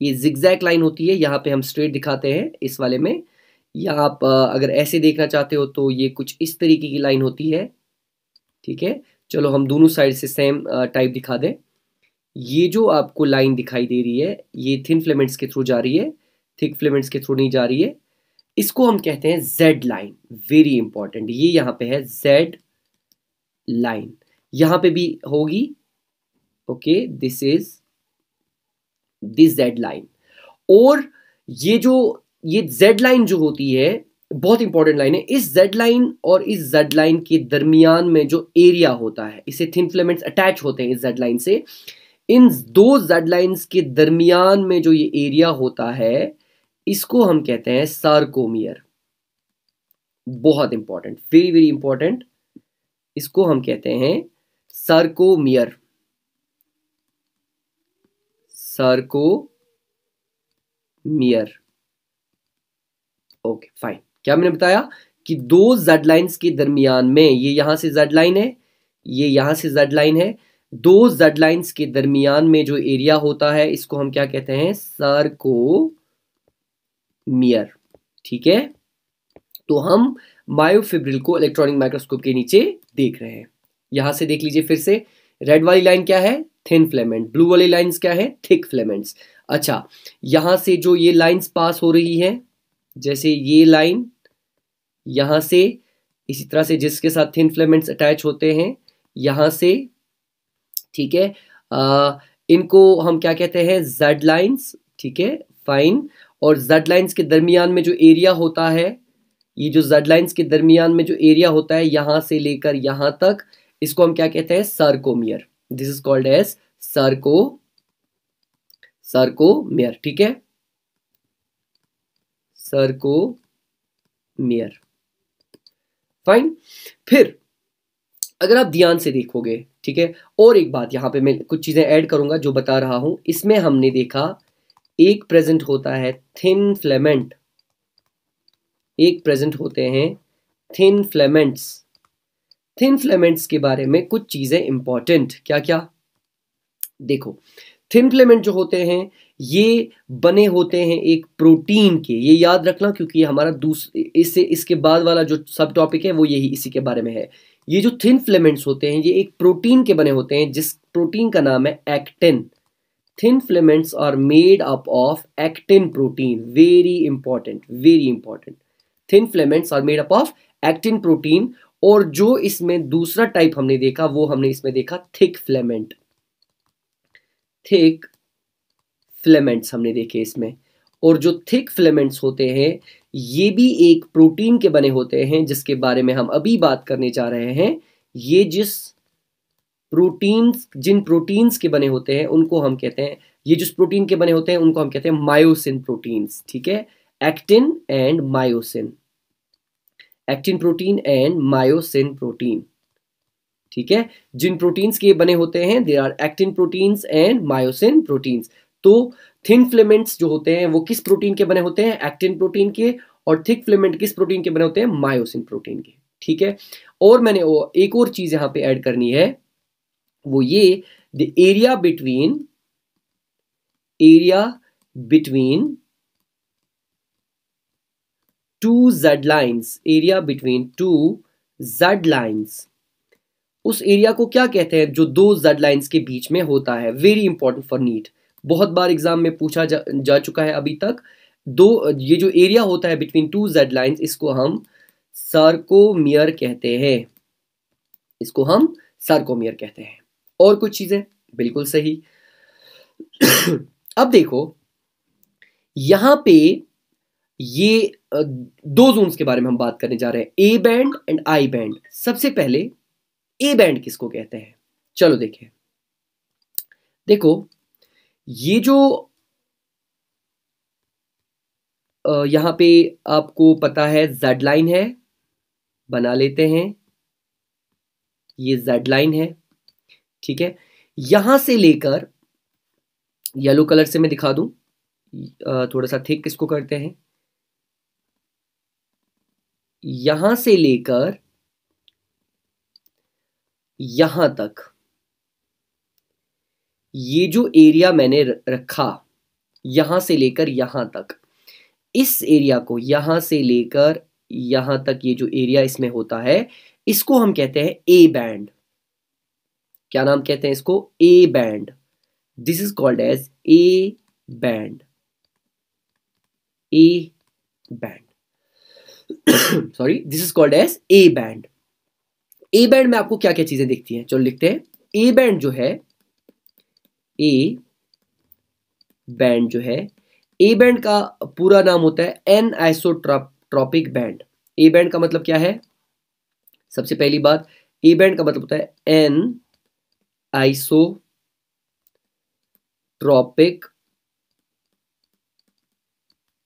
ये जिगजैग लाइन होती है, यहाँ पे हम स्ट्रेट दिखाते हैं इस वाले में, या आप अगर ऐसे देखना चाहते हो तो ये कुछ इस तरीके की लाइन होती है, ठीक है। चलो हम दोनों साइड से सेम टाइप दिखा दें। ये जो आपको लाइन दिखाई दे रही है, ये थिन फिलामेंट्स के थ्रू जा रही है, थिक फिलामेंट्स के थ्रू नहीं जा रही है, इसको हम कहते हैं जेड लाइन। वेरी इंपॉर्टेंट, ये यहाँ पे है जेड लाइन, यहाँ पे भी होगी, okay, this is this Z line. और ये जेड लाइन जो होती है, बहुत इंपॉर्टेंट लाइन है, इस जेड लाइन और इस जेड लाइन के दरमियान में जो एरिया होता है, इसे थिन फिलामेंट्स अटैच होते हैं इस जेड लाइन से, इन दो जेड लाइंस के दरमियान में जो ये एरिया होता है, इसको हम कहते हैं सार्कोमियर। बहुत इंपॉर्टेंट, वेरी वेरी इंपॉर्टेंट, इसको हम कहते हैं सार्कोमियर, सार्कोमियर, ओके फाइन। क्या मैंने बताया कि दो जेड लाइंस के दरमियान में, ये यहां से जेड लाइन है, ये यहां से जेड लाइन है, दो जेड लाइंस के दरमियान में जो एरिया होता है, इसको हम क्या कहते हैं, सार्कोमियर, ठीक है। तो हम मायोफिब्रिल को इलेक्ट्रॉनिक माइक्रोस्कोप के नीचे देख रहे हैं। यहां से देख लीजिए फिर से, रेड वाली लाइन क्या है, थिन फिलामेंट, ब्लू वाली लाइंस क्या है, थिक फिलामेंट्स। अच्छा, यहां से जो ये लाइंस पास हो रही है, जैसे ये लाइन यहां से, इसी तरह से जिसके साथ थिन फिलामेंट्स अटैच होते हैं, यहां से, ठीक है, इनको हम क्या कहते हैं, जेड लाइंस, ठीक है, फाइन। और जेड लाइंस के दरमियान में जो एरिया होता है, ये जो जेड लाइंस के दरमियान में जो एरिया होता है, यहां से लेकर यहां तक, इसको हम क्या कहते हैं, sarcomere. This is called as sarcomere, ठीक है, सार्कोमियर, फाइन। फिर अगर आप ध्यान से देखोगे, ठीक है, और एक बात यहां पे मैं कुछ चीजें ऐड करूंगा जो बता रहा हूं, इसमें हमने देखा एक प्रेजेंट होता है थिन फिलामेंट, एक प्रेजेंट होते हैं थिन फिलामेंट्स। थिन फिलामेंट्स के बारे में कुछ चीजें इंपॉर्टेंट, क्या क्या, देखो, थिन फिलामेंट जो होते हैं, ये बने होते हैं एक प्रोटीन के, ये याद रखना क्योंकि हमारा इससे इसके बाद वाला जो सब टॉपिक है वो यही इसी के बारे में है। ये जो थिन फिलामेंट्स होते हैं, ये एक प्रोटीन के बने होते हैं, जिस प्रोटीन का नाम है actin. Thin filaments are made up of actin protein, very important, very important. Thin filaments are made up of actin protein. और जो इसमें दूसरा टाइप हमने देखा, वो हमने इसमें देखा थिक फिलामेंट, थिक फिलामेंट्स हमने देखे इसमें। और जो थिक फिलामेंट्स होते हैं, ये भी एक प्रोटीन के बने होते हैं, जिसके बारे में हम अभी बात करने जा रहे हैं। ये जिन प्रोटीन्स के बने होते हैं, उनको हम कहते हैं, ये जिस प्रोटीन के बने होते हैं उनको हम कहते हैं मायोसिन प्रोटीन्स, ठीक है, actin and myosin, actin protein and myosin protein, ठीक है। जिन प्रोटीन्स के बने होते हैं there are actin proteins and myosin proteins. तो थिन फिलामेंट्स जो होते हैं वो किस प्रोटीन के बने होते हैं? एक्टिन प्रोटीन के। और थिक फिलामेंट किस प्रोटीन के बने होते हैं? मायोसिन प्रोटीन के। ठीक है। और मैंने वो एक और चीज यहां पे ऐड करनी है, वो ये, the area between two Z lines, area between two Z lines, उस एरिया को क्या कहते हैं जो दो जेड लाइन्स के बीच में होता है? वेरी इंपॉर्टेंट फॉर नीट, बहुत बार एग्जाम में पूछा जा चुका है अभी तक। ये जो एरिया होता है बिटवीन टू जेड लाइन्स, इसको हम सार्कोमियर कहते हैं, इसको हम सार्कोमियर कहते हैं। और कुछ चीजें बिल्कुल सही। अब देखो यहां पे ये दो जोन्स के बारे में हम बात करने जा रहे हैं, A band and I band. सबसे पहले ए बैंड किसको कहते हैं? चलो देखें। देखो ये जो यहां पे आपको पता है जेड लाइन है, बना लेते हैं, ये जेड लाइन है, ठीक है। यहां से लेकर, येलो कलर से मैं दिखा दूं, थोड़ा सा थिक इसको करते हैं, यहां से लेकर यहां तक, ये जो एरिया मैंने रखा यहां से लेकर यहां तक, इस एरिया को यहां से लेकर यहां तक, ये जो एरिया इसमें होता है, इसको हम कहते हैं ए बैंड। क्या नाम कहते हैं इसको? A band. This is called as A band, A band. Sorry, this is called as A band. A band में आपको क्या क्या चीजें दिखती हैं? चलो लिखते हैं। ए बैंड जो है, ए बैंड जो है, ए बैंड का पूरा नाम होता है an isotropic band. A band का मतलब क्या है? सबसे पहली बात, ए बैंड का मतलब होता है an isotropic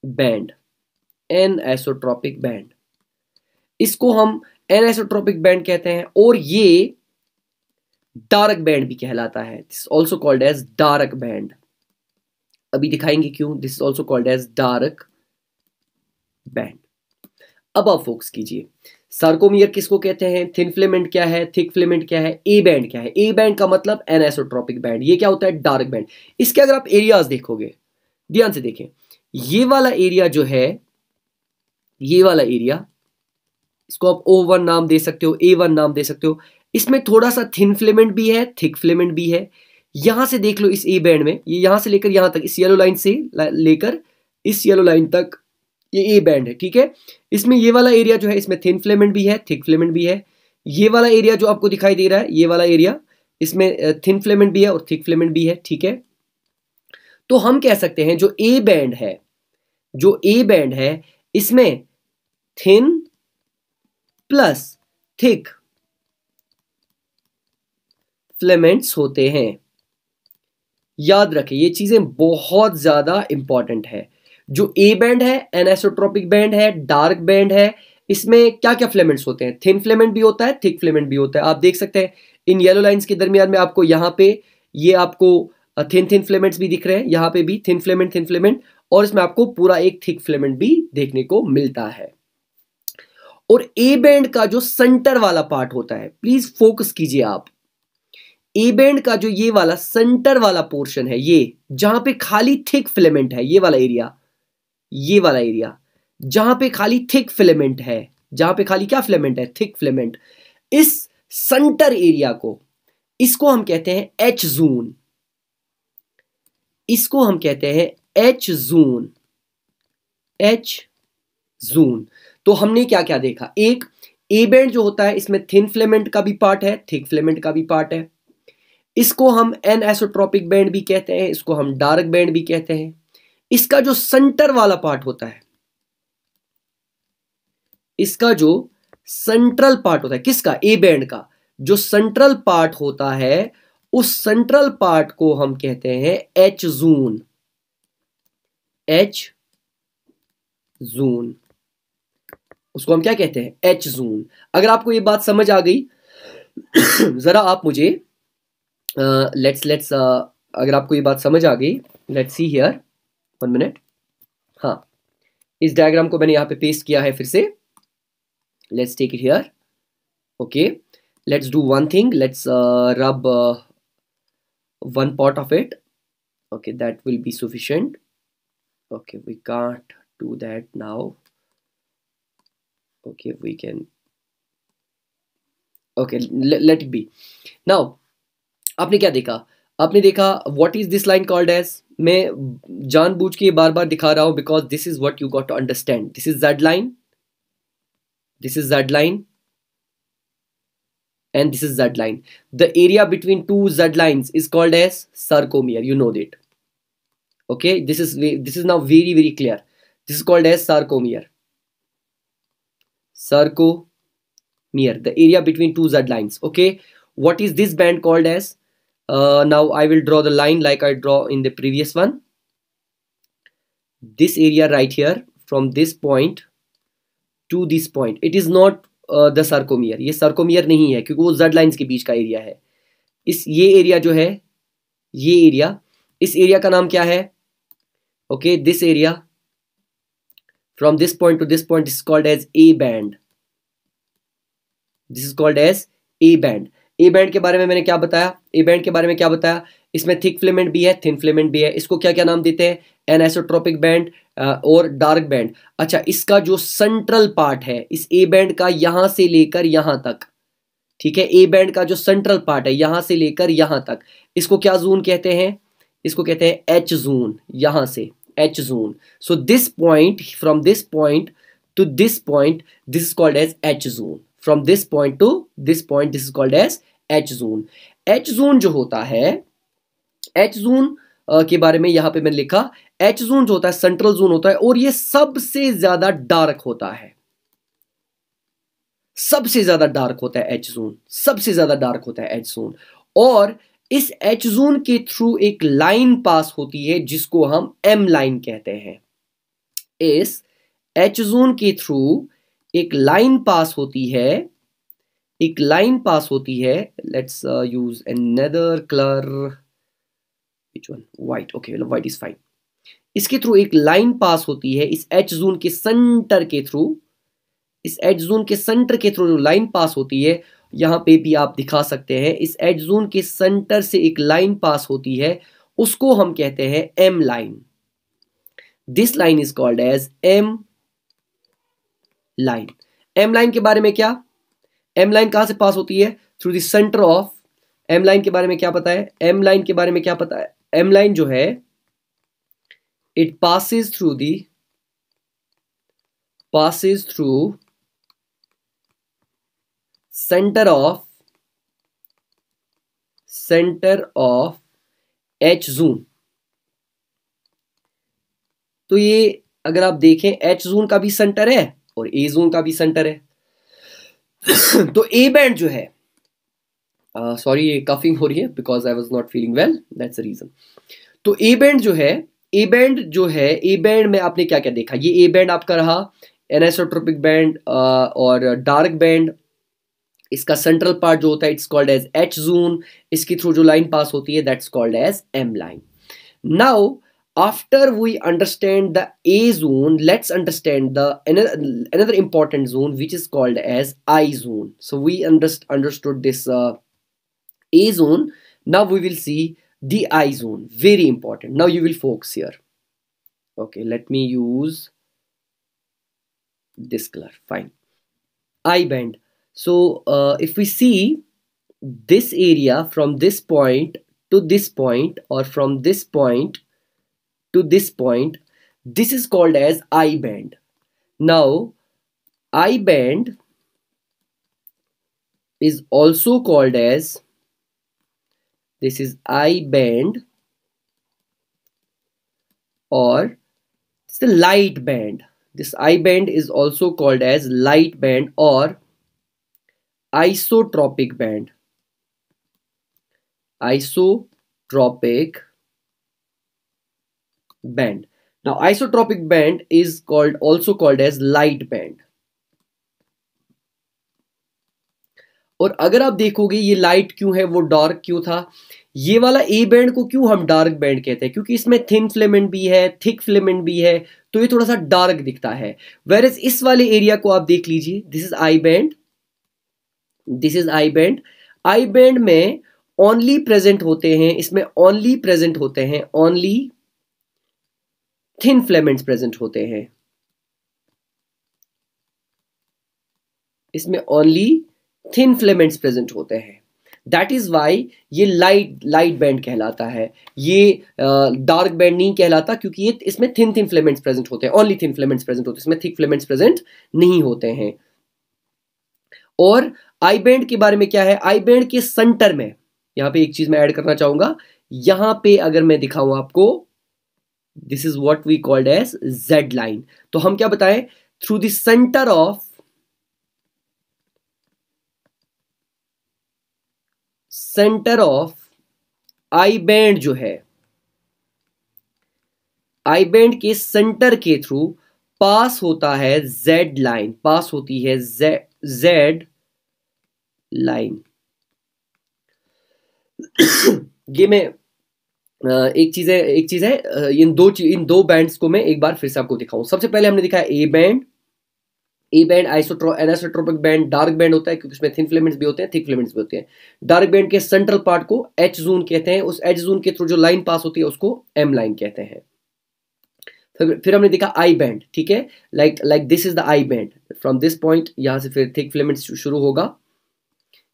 band, an isotropic band, इसको हम एन आइसोट्रॉपिक बैंड कहते हैं। और ये डार्क बैंड भी कहलाता है, this also called as dark band. अभी दिखाएंगे क्यों। This is also called as dark band. अब आप फोकस कीजिए, सार्कोमियर किसको कहते हैं? थिन फिलामेंट क्या है? थिक फिलामेंट क्या है? ए बैंड क्या है? ए बैंड का मतलब एनिसोट्रॉपिक बैंड। ये क्या होता है? Dark band. इसके अगर आप एरियाज देखोगे, ध्यान से देखें, ये वाला एरिया जो है, ये वाला एरिया, इसको आप O1 नाम दे सकते हो, A1 नाम दे सकते हो। इसमें थोड़ा सा थिन फिलामेंट भी है, थिक फिलामेंट भी है। यहां से देख लो, इस ए बैंड में, ये यहां से लेकर यहां तक, इस येलो लाइन से लेकर इस येलो लाइन तक, ये ए बैंड है, ठीक है। इसमें ये वाला एरिया जो है, इसमें थिन फिलामेंट भी है, थिक फिलामेंट भी है। ये वाला एरिया जो आपको दिखाई दे रहा है, ये वाला एरिया, इसमें थिन फिलामेंट भी है और थिक फिलामेंट भी है, ठीक है। तो हम कह सकते हैं जो ए बैंड है, जो ए बैंड है, इसमें थिन प्लस थिक फिलामेंट्स होते हैं। याद रखें, ये चीजें बहुत ज्यादा इंपॉर्टेंट है। जो ए बैंड है, एनिसोट्रॉपिक बैंड है, डार्क बैंड है, इसमें क्या क्या फिलामेंट्स होते हैं? थिन फिलामेंट भी होता है, थिक फिलामेंट भी होता है। आप देख सकते हैं इन येलो लाइंस के दरमियान में आपको यहां पे ये आपको थिन थिन फिलामेंट्स भी दिख रहे हैं, यहां पे भी थिन फिलामेंट, और इसमें आपको पूरा एक थिक फिलामेंट भी देखने को मिलता है। और ए बैंड का जो सेंटर वाला पार्ट होता है, प्लीज फोकस कीजिए आप, ए बैंड का जो ये वाला सेंटर वाला पोर्शन है, ये जहां पे खाली थिक फिलामेंट है, ये वाला एरिया, ये वाला एरिया जहां पे खाली थिक फिलामेंट है, जहां पे खाली क्या फिलामेंट है? Thick filament. इस सेंटर एरिया को, इसको हम कहते हैं एच जोन, इसको हम कहते हैं एच जोन, एच जोन। तो हमने क्या क्या देखा? एक, ए बैंड जो होता है, इसमें थिन फिलामेंट का भी पार्ट है, थिक फिलामेंट का भी पार्ट है। इसको हम एनिसोट्रॉपिक बैंड भी कहते हैं, इसको हम डार्क बैंड भी कहते हैं। इसका जो सेंटर वाला पार्ट होता है, इसका जो सेंट्रल पार्ट होता है, किसका? ए बैंड का जो सेंट्रल पार्ट होता है, उस सेंट्रल पार्ट को हम कहते हैं एच जोन, एच जोन, उसको हम क्या कहते हैं? H zone. अगर आपको ये बात समझ आ गई जरा आप मुझे लेट्स अगर आपको ये बात समझ आ गई, लेट्स सी हियर, 1 मिनट। हाँ, इस डायग्राम को मैंने यहाँ पे पेस्ट किया है फिर से। Let's take it here. Okay, let's do one thing. Let's rub one part of it. Okay, that will be sufficient. Okay, we can't do that now. Okay, we can. Okay, let it be. Now, आपने क्या देखा? आपने देखा what is this line called as? मैं जानबूझ के बार बार दिखा रहा हूँ because this is what you got to understand. This is Z line. This is Z line. And this is Z line. The area between two Z lines is called as sarcomere. You know that. Okay, this is now very clear. This is called as sarcomere. Sarcomere, the area between two Z lines. Okay, what is this band called as? Now I will draw the line like I draw in the previous one. This area right here, from this point to this point, it is not the sarcomere. ये sarcomere नहीं है क्योंकि वो Z lines के बीच का area है। ये area जो है, ये एरिया, इस एरिया का नाम क्या है? Okay, this area from this point to this point is called as A band. This is called as A band. A band के बारे में मैंने क्या बताया? A band के बारे में क्या बताया? इसमें थिक फिलामेंट भी है, थिन फिलामेंट भी है। इसको क्या क्या नाम देते हैं? एनिसोट्रोपिक बैंड और डार्क बैंड। अच्छा, इसका जो सेंट्रल पार्ट है इस ए बैंड का, यहां से लेकर यहां तक, ठीक है, ए बैंड का जो सेंट्रल पार्ट है यहां से लेकर यहां तक, इसको क्या जोन कहते हैं? इसको कहते हैं एच जोन। यहां से H zone. So this point, from this point to this point, this is called as H zone. From this point to this point, this is called as H zone. H zone जो होता है, H zone के बारे में यहाँ पे मैंने लिखा, H zone जो होता है सेंट्रल जोन होता है और ये सबसे ज्यादा डार्क होता है। सबसे ज्यादा डार्क होता है H zone, सबसे ज्यादा डार्क होता है H zone। और इस H जोन के थ्रू एक लाइन पास होती है जिसको हम M लाइन कहते हैं। इस H जोन के थ्रू एक लाइन पास होती है, एक लाइन पास होती है। Let's use another colour. Which one? White. Okay, white is fine. इसके थ्रू एक लाइन पास होती है इस H जोन के सेंटर के थ्रू। इस H जोन के सेंटर के थ्रू जो लाइन पास होती है, यहां पे भी आप दिखा सकते हैं, इस एज जोन के सेंटर से एक लाइन पास होती है, उसको हम कहते हैं M line. This line is called as M line. M line के बारे में क्या? एम लाइन कहां से पास होती है? Through the centre of. M line के बारे में क्या पता है? एम लाइन के बारे में क्या पता है? एम लाइन जो है, it passes through center of H zone। तो ये अगर आप देखें, H zone का भी सेंटर है और A zone का भी सेंटर है। तो A बैंड जो है, सॉरी ये कफिंग हो रही है because I was not feeling well, that's the reason. तो A बैंड जो है, A बैंड में आपने क्या क्या देखा? ये A बैंड आपका रहा एनिसोट्रोपिक बैंड और डार्क बैंड। इसका सेंट्रल पार्ट जो होता है it's called as H zone. इसके थ्रू जो लाइन पास होती है that's called as M line. Now after we understand the A zone, let's understand the another important zone which is called as I zone. So we understood this A zone. Now we will see the I zone. Very important. Now you will focus here. Okay, let me use this color. Fine. I band. So if we see this area from this point to this point, or from this point to this point, this is called as I band. Now I band is also called as, this is I band, or it's the light band. This I band is also called as light band or isotropic band. Isotropic band. Now isotropic band is also called as light band. और अगर आप देखोगे ये light क्यों है, वो dark क्यों था, ये वाला ए बैंड को क्यों हम डार्क बैंड कहते हैं, क्योंकि इसमें थिन फिलामेंट भी है, थिक फिलामेंट भी है, तो ये थोड़ा सा डार्क दिखता है। वेरएज इस वाले एरिया को आप देख लीजिए, this is I band, this is I band. I band में ओनली प्रेजेंट होते हैं, इसमें ओनली प्रेजेंट होते हैं, ओनली थिन फिलामेंट्स प्रेजेंट होते हैं, इसमें ओनली थिन फिलामेंट्स प्रेजेंट होते हैं। दैट इज वाई ये लाइट बैंड कहलाता है, ये डार्क बैंड नहीं कहलाता, क्योंकि ये इसमें थिन थिन फिलामेंट्स प्रेजेंट होते हैं, ओनली थिन फिलामेंट्स प्रेजेंट होते हैं, इसमें थिक फिलामेंट्स प्रेजेंट नहीं होते हैं। और आई बैंड के बारे में क्या है, आई बैंड के सेंटर में यहां पे एक चीज मैं ऐड करना चाहूंगा, यहां पे अगर मैं दिखाऊं आपको, this is what we called as Z line. तो हम क्या बताएं, through the centre of I band जो है, आई बैंड के सेंटर के थ्रू पास होता है जेड लाइन, पास होती है जेड लाइन। ये मैं एक चीज है, इन दो बैंड्स को मैं एक बार फिर से आपको दिखाऊं। सबसे पहले हमने दिखाया ए band, A band anisotropic band dark band होता है, क्योंकि उसमें थिन फिलामेंट्स भी होते हैं, थिक फिलामेंट्स भी होते हैं। डार्क बैंड के सेंट्रल पार्ट को एच जोन कहते हैं, उस एच जोन के थ्रू जो लाइन पास होती है उसको एम लाइन कहते हैं। फिर हमने देखा आई बैंड, ठीक है, like this is the I band, from this point यहां से फिर थिक फिलामेंट्स शुरू होगा,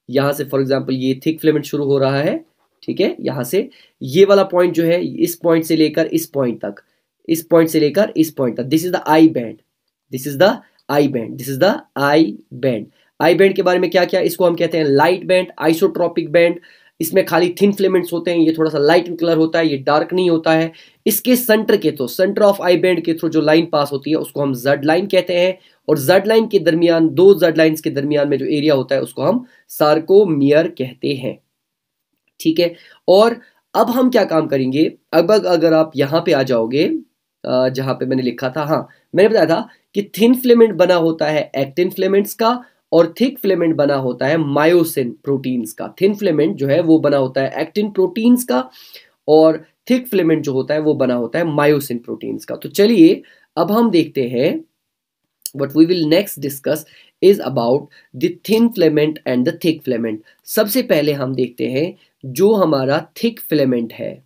यहां से फॉर एग्जांपल ये थिक फिलामेंट शुरू हो रहा है, ठीक है, यहां से ये वाला पॉइंट जो है, इस पॉइंट से लेकर इस पॉइंट तक, इस पॉइंट से लेकर इस पॉइंट तक, this is the I band, this is the I band, this is the I band. I band के बारे में क्या क्या, इसको हम कहते हैं लाइट बैंड, आइसोट्रॉपिक बैंड, इसमें खाली थिन फिलामेंट्स होते हैं, ये थोड़ा सा लाइट इन कलर होता है, ये डार्क नहीं होता है। इसके सेंटर के through, centre of I band के थ्रू जो लाइन पास होती है उसको हम जेड लाइन कहते हैं, और जेड लाइन के दरमियान, दो जेड लाइंस के दरमियान में जो एरिया होता है उसको हम सार्कोमियर कहते हैं, ठीक है। और अब हम क्या काम करेंगे, अब अगर आप यहां पे आ जाओगे, जहां पे मैंने लिखा था, हाँ मैंने बताया था कि थिन फिलामेंट बना होता है एक्टिन फिलामेंट्स का, और थिक फिलामेंट बना होता है मायोसिन प्रोटीन्स का। थिन फिलामेंट जो है वो बना होता है एक्टिन प्रोटीन्स का, और थिक फिलामेंट जो होता है वो बना होता है मायोसिन प्रोटीन्स का। तो चलिए अब हम देखते हैं, what we will next discuss is about the thin filament and the thick filament। सबसे पहले हम देखते हैं जो हमारा थिक फिलामेंट है,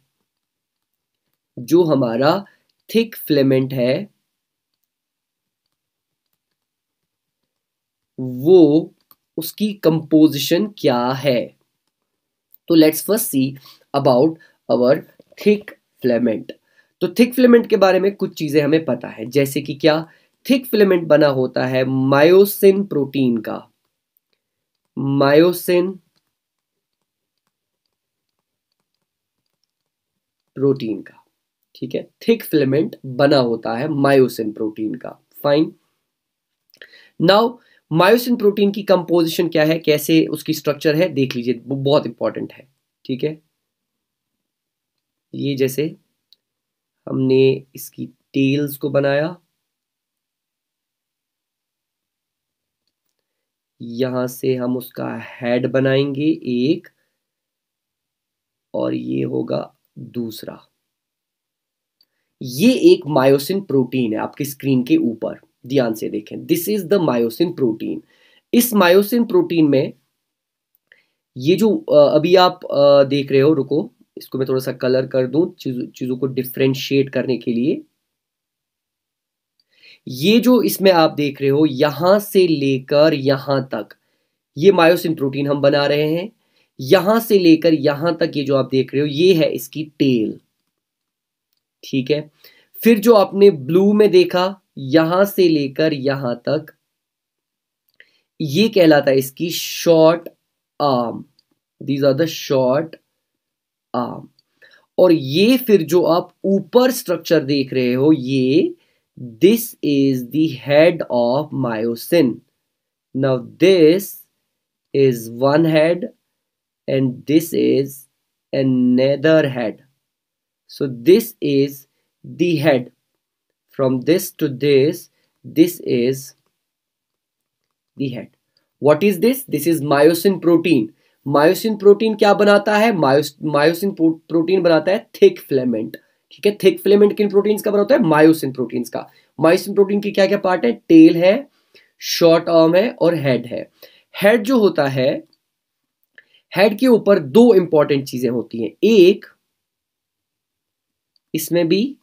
जो हमारा थिक फिलामेंट है वो उसकी कंपोजिशन क्या है। तो let's first see about our thick filament. तो थिक फिलामेंट के बारे में कुछ चीजें हमें पता है, जैसे कि क्या, थिक फिलामेंट बना होता है मायोसिन प्रोटीन का, मायोसिन प्रोटीन का, ठीक है, थिक फिलामेंट बना होता है मायोसिन प्रोटीन का। फाइन, नाउ मायोसिन प्रोटीन की कंपोजिशन क्या है, कैसे उसकी स्ट्रक्चर है, देख लीजिए, वो बहुत इंपॉर्टेंट है, ठीक है। ये जैसे हमने इसकी टेल्स को बनाया, यहां से हम उसका हेड बनाएंगे एक, और ये होगा दूसरा। ये एक मायोसिन प्रोटीन है आपकी स्क्रीन के ऊपर, ध्यान से देखें, this is the myosin protein. इस मायोसिन प्रोटीन में ये जो अभी आप देख रहे हो, रुको इसको मैं थोड़ा सा कलर कर दूं चीजों को डिफ्रेंशिएट करने के लिए। ये जो इसमें आप देख रहे हो यहां से लेकर यहां तक, ये मायोसिन प्रोटीन हम बना रहे हैं। यहां से लेकर यहां तक ये जो आप देख रहे हो ये है इसकी टेल, ठीक है। फिर जो आपने ब्लू में देखा यहां से लेकर यहां तक, ये कहलाता है इसकी short arm, these are the short arm. और ये फिर जो आप ऊपर स्ट्रक्चर देख रहे हो ये, this is the head of myosin. Now this is one head and this is another head. So this is the head. From this to this is the head. What is this? This is myosin protein. Myosin protein क्या बनाता है? Myosin protein बनाता है thick filament. ठीक है, thick filament किन proteins का बना होता है? मायोसिन प्रोटीन्स का। मायोसिन प्रोटीन की क्या क्या पार्ट है? टेल है, शॉर्ट आर्म है और हेड है। हेड जो होता है, हेड के ऊपर दो इंपॉर्टेंट चीजें होती हैं, एक इसमें भी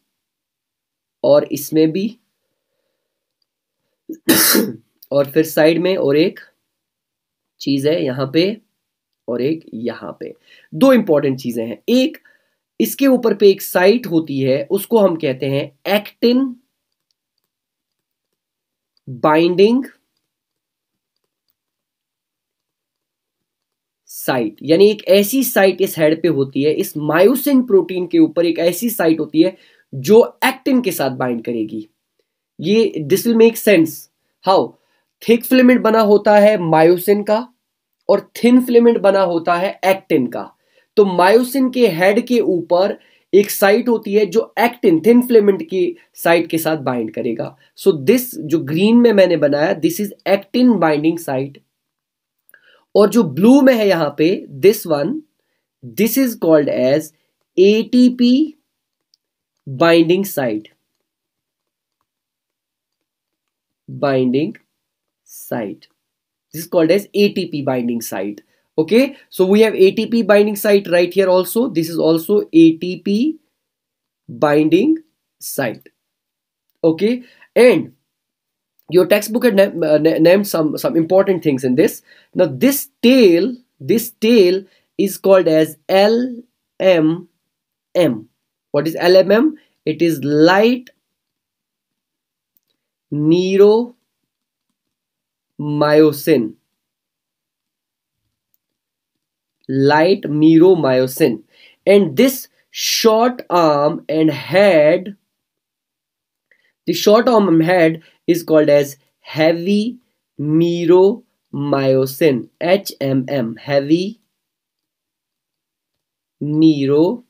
और इसमें भी और फिर साइड में और एक चीज है यहां पे और एक यहां पे। दो इंपॉर्टेंट चीजें हैं। एक इसके ऊपर पे एक साइट होती है, उसको हम कहते हैं एक्टिन बाइंडिंग साइट। यानी एक ऐसी साइट इस हेड पे होती है, इस मायोसिन प्रोटीन के ऊपर एक ऐसी साइट होती है जो एक्टिन के साथ बाइंड करेगी। ये this will make sense how thick filament बना होता है मायोसिन का और थिन फिलामेंट बना होता है एक्टिन का। तो मायोसिन के हेड के ऊपर एक साइट होती है जो एक्टिन थिन फिलामेंट की साइट के साथ बाइंड करेगा। सो दिस जो ग्रीन में मैंने बनाया, this is actin binding site. और जो ब्लू में है यहां पे, this one, this is called as ATP binding site. Binding site, this is called as ATP binding site. Okay, so we have ATP binding site right here also. This is also ATP binding site. Okay, and your textbook had named some important things in this. Now this tail is called as LMM. What is LMM? It is light meromyosin. Light meromyosin. And this short arm and head, the short arm and head is called as heavy meromyosin, HMM, heavy meromyosin.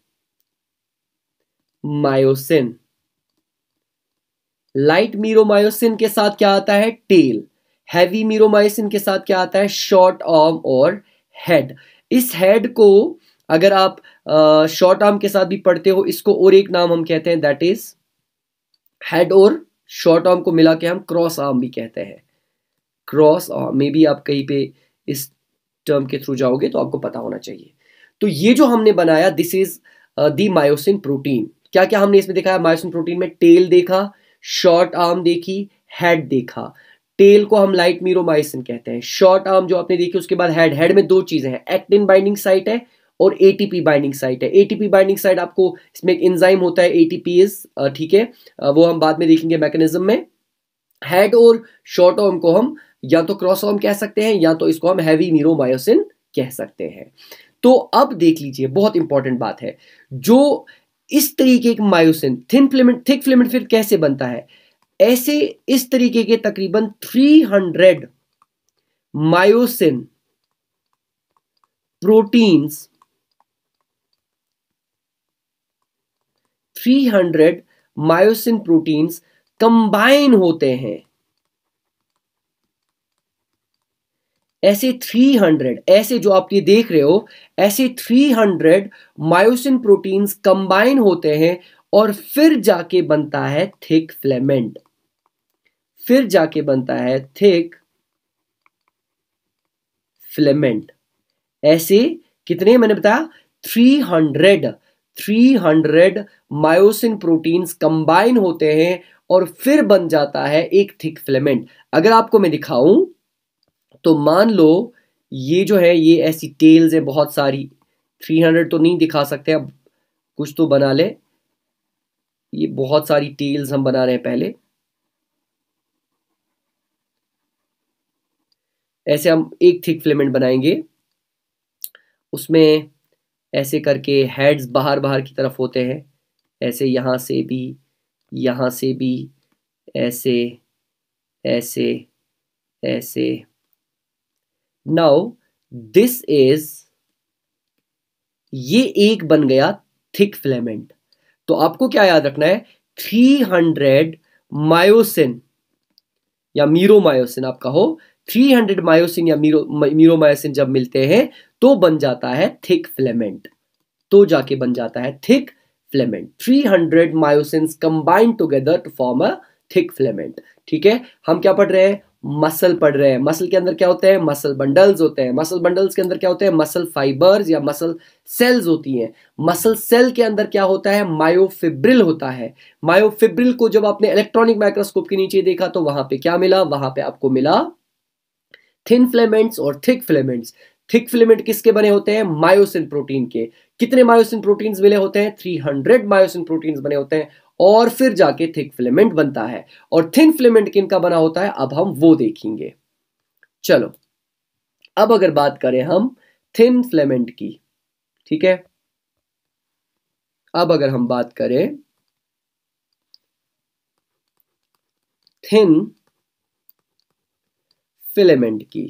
Light meromyosin के साथ क्या आता है? Tell. Heavy meromyosin के साथ क्या आता है? शॉर्ट आर्म और हेड। इस हेड को अगर आप शॉर्ट आर्म के साथ भी पढ़ते हो, इसको और एक नाम हम कहते हैं, दैट इज हेड और शॉर्ट आर्म को मिला के हम क्रॉस आर्म भी कहते हैं। क्रॉस आर्म में भी आप कहीं पे इस टर्म के थ्रू जाओगे तो आपको पता होना चाहिए। तो ये जो हमने बनाया, this is the myosin protein. क्या क्या हमने इसमें देखा है? मायोसिन प्रोटीन में टेल देखा, शॉर्ट आर्म देखी, हेड देखा। टेल को हम लाइट मीरोमायोसिन कहते हैं, शॉर्ट आर्म जो आपने देखी उसके बाद हेड। हेड में दो चीजें हैं, एक्टिन बाइंडिंग साइट है और एटीपी बाइंडिंग साइट है। एटीपी बाइंडिंग साइट आपको, इसमें एक एंजाइम होता है एटीपीज, ठीक है, वो हम बाद में देखेंगे मैकेनिज्म में। हेड और शॉर्ट आर्म को हम या तो क्रॉस आर्म कह सकते हैं या तो इसको हम हैवी मीरोमायोसिन कह सकते हैं। तो अब देख लीजिए, बहुत इंपॉर्टेंट बात है, जो इस तरीके के मायोसिन थिक फिलामेंट फिर कैसे बनता है? ऐसे इस तरीके के तकरीबन 300 myosin proteins, 300 myosin proteins combine होते हैं। ऐसे 300, ऐसे जो आप ये देख रहे हो, ऐसे 300 मायोसिन प्रोटीन्स कंबाइन होते हैं और फिर जाके बनता है थिक फिलामेंट। फिर जाके बनता है थिक फिलामेंट। ऐसे कितने मैंने बताया? 300 मायोसिन प्रोटीन्स कंबाइन होते हैं और फिर बन जाता है एक थिक फिलामेंट। अगर आपको मैं दिखाऊं तो मान लो ये जो है, ये ऐसी टेल्स है बहुत सारी। 300 तो नहीं दिखा सकते, अब कुछ तो बना ले। ये बहुत सारी टेल्स हम बना रहे हैं पहले। ऐसे हम एक थिक फिलामेंट बनाएंगे, उसमें ऐसे करके हेड्स बाहर बाहर की तरफ होते हैं, ऐसे यहां से भी, यहां से भी, ऐसे ऐसे ऐसे। नाउ दिस इज, ये एक बन गया थिक फिलामेंट। तो आपको क्या याद रखना है? 300 मायोसिन या मीरोमायोसिन आप कहो, 300 मायोसिन या मीरोमायोसिन जब मिलते हैं तो बन जाता है थिक फिलामेंट, तो जाके बन जाता है thick filament. 300 myosins combined together to form a thick filament. ठीक है, हम क्या पढ़ रहे हैं? मसल पढ़ रहे हैं। मसल के अंदर क्या होते हैं? मसल बंडल्स होते हैं। मसल बंडल्स के अंदर क्या होते हैं? मसल फाइबर्स या मसल सेल्स होती हैं। मसल सेल के अंदर क्या होता है? मायोफिब्रिल होता है। मायोफिब्रिल को जब आपने इलेक्ट्रॉनिक माइक्रोस्कोप के नीचे देखा तो वहां पे क्या मिला? वहां पे आपको मिला थिन फिलामेंट्स और थिक फिलामेंट्स। थिक फिलामेंट किसके बने होते हैं? मायोसिन प्रोटीन के। कितने मायोसिन प्रोटीन्स मिले होते हैं? 300 मायोसिन प्रोटीन्स बने होते हैं और फिर जाके थिक फिलामेंट बनता है। और थिन फिलामेंट किनका बना होता है अब हम वो देखेंगे। चलो, अब अगर बात करें हम थिन फिलामेंट की, ठीक है, अब अगर हम बात करें थिन फिलामेंट की,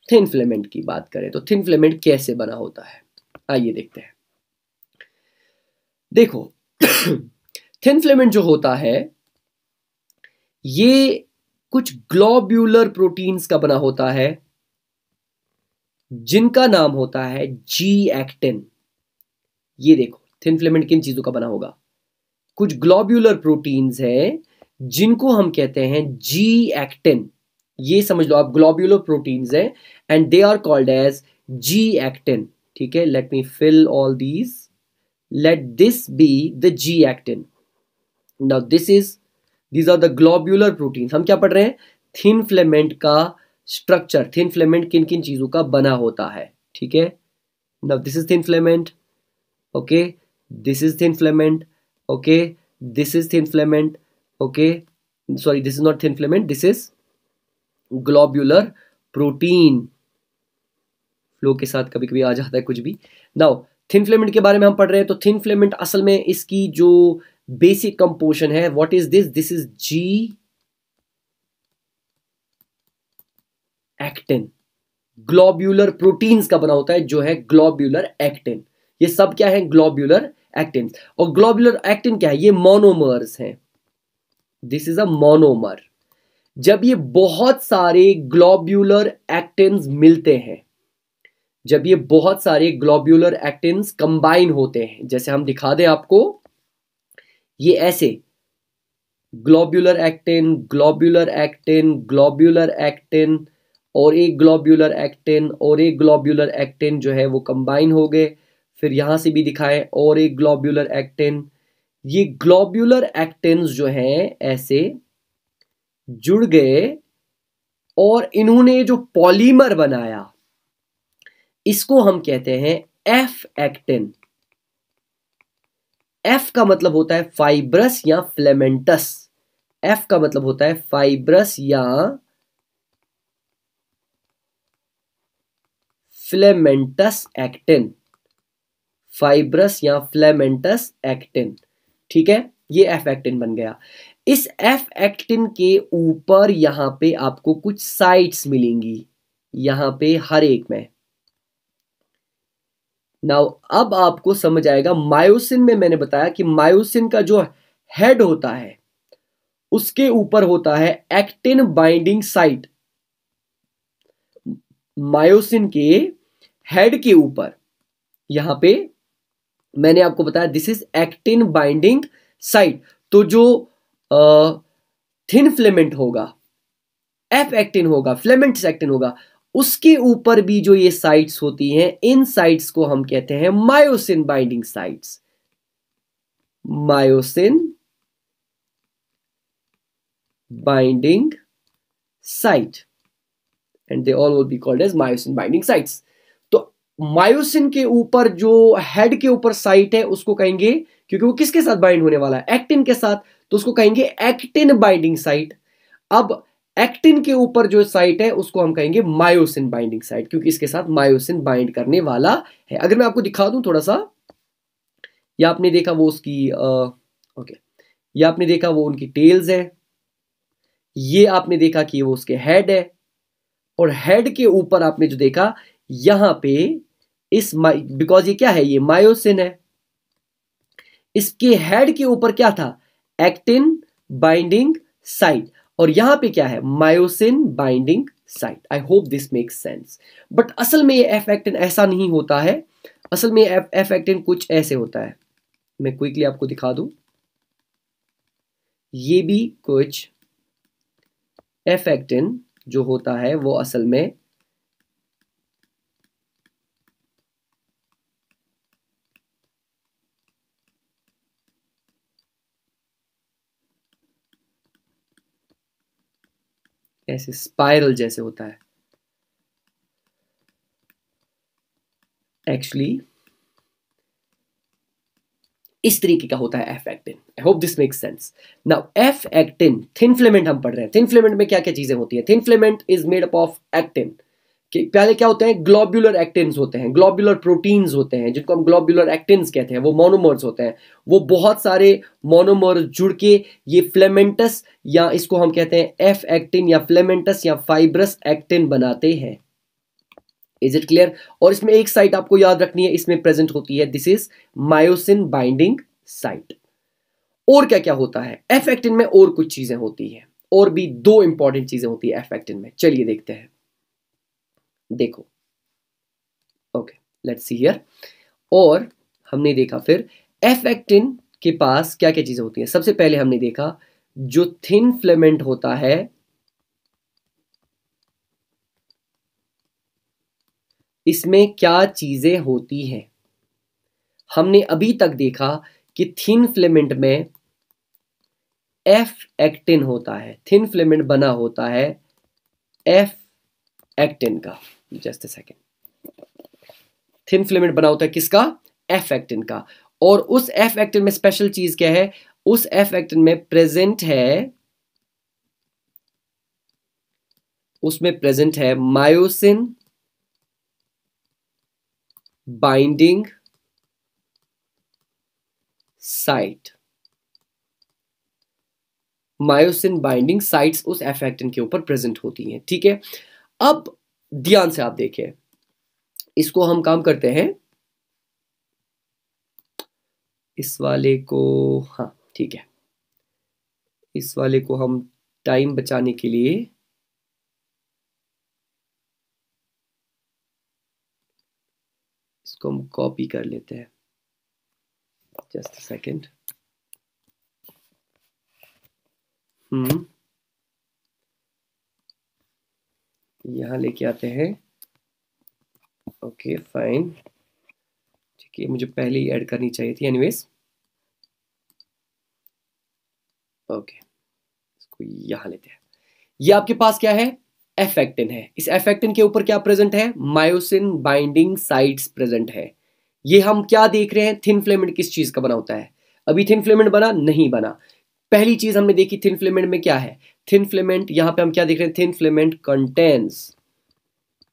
थिन फिलामेंट की बात करें तो थिन फिलामेंट कैसे बना होता है, आइए देखते हैं। देखो थिन फिलामेंट जो होता है ये कुछ ग्लोब्यूलर प्रोटीन्स का बना होता है जिनका नाम होता है जी एक्टिन। ये देखो थिन फिलामेंट किन चीजों का बना होगा? कुछ ग्लोब्यूलर प्रोटीन्स हैं जिनको हम कहते हैं जी एक्टिन। ये समझ लो आप, ग्लोब्यूलर प्रोटीन्स हैं and they are called as G actin. ठीक है, let me fill all these. Let this be the G actin. Now these are the globular proteins। हम क्या पढ़ रहे हैं? थिन फिलामेंट का स्ट्रक्चर, थिन फिलामेंट किन किन चीजों का बना होता है। ठीक है, now this is thin filament, okay, this is thin filament, okay, this is thin filament, okay, sorry this is not thin filament, this is globular protein. Flow के साथ कभी कभी आ जाता है कुछ भी। नाउ थिन फिलामेंट के बारे में हम पढ़ रहे हैं, तो थिन फिलामेंट असल में इसकी जो बेसिक कंपोजिशन है, what is this? This is G actin. Globular proteins का बना होता है जो है ग्लोब्यूलर एक्टिन। ये सब क्या है? Globular actin. और ग्लोब्यूलर एक्टिन क्या है? ये मोनोमर्स हैं। This is a monomer. जब ये बहुत सारे ग्लोब्यूलर एक्टिन्स मिलते हैं, जब ये बहुत सारे ग्लोब्यूलर एक्टिन्स कंबाइन होते हैं, जैसे हम दिखा दें आपको, ये ऐसे globular actin, globular actin, globular actin और एक ग्लोब्यूलर एक्टिन और एक ग्लोब्यूलर एक्टिन जो है वो कंबाइन हो गए। फिर यहां से भी दिखाएं और एक ग्लोब्यूलर एक्टिन। ये ग्लोब्यूलर एक्टिन्स जो हैं ऐसे जुड़ गए और इन्होंने जो पॉलीमर बनाया इसको हम कहते हैं एफ एक्टिन। एफ का मतलब होता है फाइब्रस या फिलामेंटस। एफ का मतलब होता है फाइब्रस या फिलामेंटस एक्टिन। फाइब्रस या फिलामेंटस एक्टिन। ठीक है, ये एफ एक्टिन बन गया। इस एफ एक्टिन के ऊपर यहां पे आपको कुछ साइट्स मिलेंगी, यहां पे हर एक में। नाउ अब आपको समझ आएगा, मायोसिन में मैंने बताया कि मायोसिन का जो हेड होता है उसके ऊपर होता है एक्टिन बाइंडिंग साइट। मायोसिन के हेड के ऊपर यहां पे मैंने आपको बताया this is actin binding site. तो जो थिन फिलामेंट होगा, एफ एक्टिन होगा, फिलामेंटस एक्टिन होगा, उसके ऊपर भी जो ये साइट्स होती हैं, इन साइट्स को हम कहते हैं myosin binding sites. Myosin binding site and they all will be called as myosin binding sites. तो मायोसिन के ऊपर जो हेड के ऊपर साइट है उसको कहेंगे, क्योंकि वो किसके साथ बाइंड होने वाला है? एक्टिन के साथ, तो उसको कहेंगे एक्टिन बाइंडिंग साइट। अब एक्टिन के ऊपर जो साइट है उसको हम कहेंगे मायोसिन बाइंडिंग साइट, क्योंकि इसके साथ मायोसिन बाइंड करने वाला है। अगर मैं आपको दिखा दूं थोड़ा सा, या आपने देखा वो उसकी ओके, या आपने देखा वो उनकी टेल्स है, ये आपने देखा कि वो उसके हेड है, और हेड के ऊपर आपने जो देखा यहां पे इस बिकॉज ये क्या है? ये मायोसिन है। इसके हेड के ऊपर क्या था? एक्टिन बाइंडिंग साइट, और यहां पे क्या है, myosin binding site. I hope this makes sense. But असल में ये एफ एक्टिन ऐसा नहीं होता है, असल में एफ एक्टिन कुछ ऐसे होता है, मैं क्विकली आपको दिखा दूं। ये भी कुछ एफ एक्टिन जो होता है वो असल में ऐसे स्पाइरल जैसे होता है। एक्चुअली इस तरीके का होता है F actin. I hope this makes sense. Now F actin, thin filament हम पढ़ रहे हैं। थिन फिलामेंट में क्या क्या चीजें होती है? Thin filament is made up of actin. पहले क्या होते हैं, ग्लोब्यूलर एक्टिन्स होते हैं, ग्लोब्यूलर प्रोटीन्स होते हैं जिनको हम ग्लोब्यूलर एक्टिन्स कहते हैं, वो मोनोमर्स होते हैं। वो बहुत सारे मोनोमर्स जुड़ के ये फिलामेंटस, या इसको हम कहते हैं एफ एक्टिन या फिलामेंटस या फाइब्रस एक्टिन बनाते हैं। Is it clear? और इसमें एक साइट आपको याद रखनी है, इसमें प्रेजेंट होती है, this is myosin binding site. और क्या क्या होता है एफ एक्टिन में? और कुछ चीजें होती हैं, और भी दो इंपॉर्टेंट चीजें होती है एफ एक्टिन में। चलिए देखते हैं, देखो। Okay, let's see here. और हमने देखा फिर एफ एक्टिन के पास क्या क्या चीजें होती हैं। सबसे पहले हमने देखा जो थिन फिलामेंट होता है, इसमें क्या चीजें होती हैं। हमने अभी तक देखा कि थिन फिलामेंट में एफ एक्टिन होता है, थिन फिलामेंट बना होता है एफ एक्टिन का। Just a second. Thin filament बना होता है किसका? एफ एक्टिन का। और उस एफ एक्टिन में स्पेशल चीज क्या है? उस एफ एक्टिन में प्रेजेंट है, उसमें प्रेजेंट है myosin binding site. Myosin binding sites उस एफ एक्टिन के ऊपर प्रेजेंट होती हैं। ठीक है, अब ध्यान से आप देखिए, इसको हम काम करते हैं, इस वाले को, हाँ ठीक है, इस वाले को हम टाइम बचाने के लिए इसको हम कॉपी कर लेते हैं। Just a second. यहां लेके आते हैं। ओके फाइन, ठीक है, मुझे पहले ही ऐड करनी चाहिए थी एनीवेज। ओके, इसको यहां लेते हैं। ये आपके पास क्या है? एफ एक्टिन है। इस एफ एक्टिन के ऊपर क्या प्रेजेंट है? मायोसिन बाइंडिंग साइट्स प्रेजेंट है। ये हम क्या देख रहे हैं? थिन फिलामेंट किस चीज का बना होता है? अभी थिन फिलामेंट बना नहीं बना। पहली चीज हमने देखी थिन फिलामेंट में क्या है? थिन फिलामेंट, यहां पे हम क्या देख रहे हैं? Thin filament contains,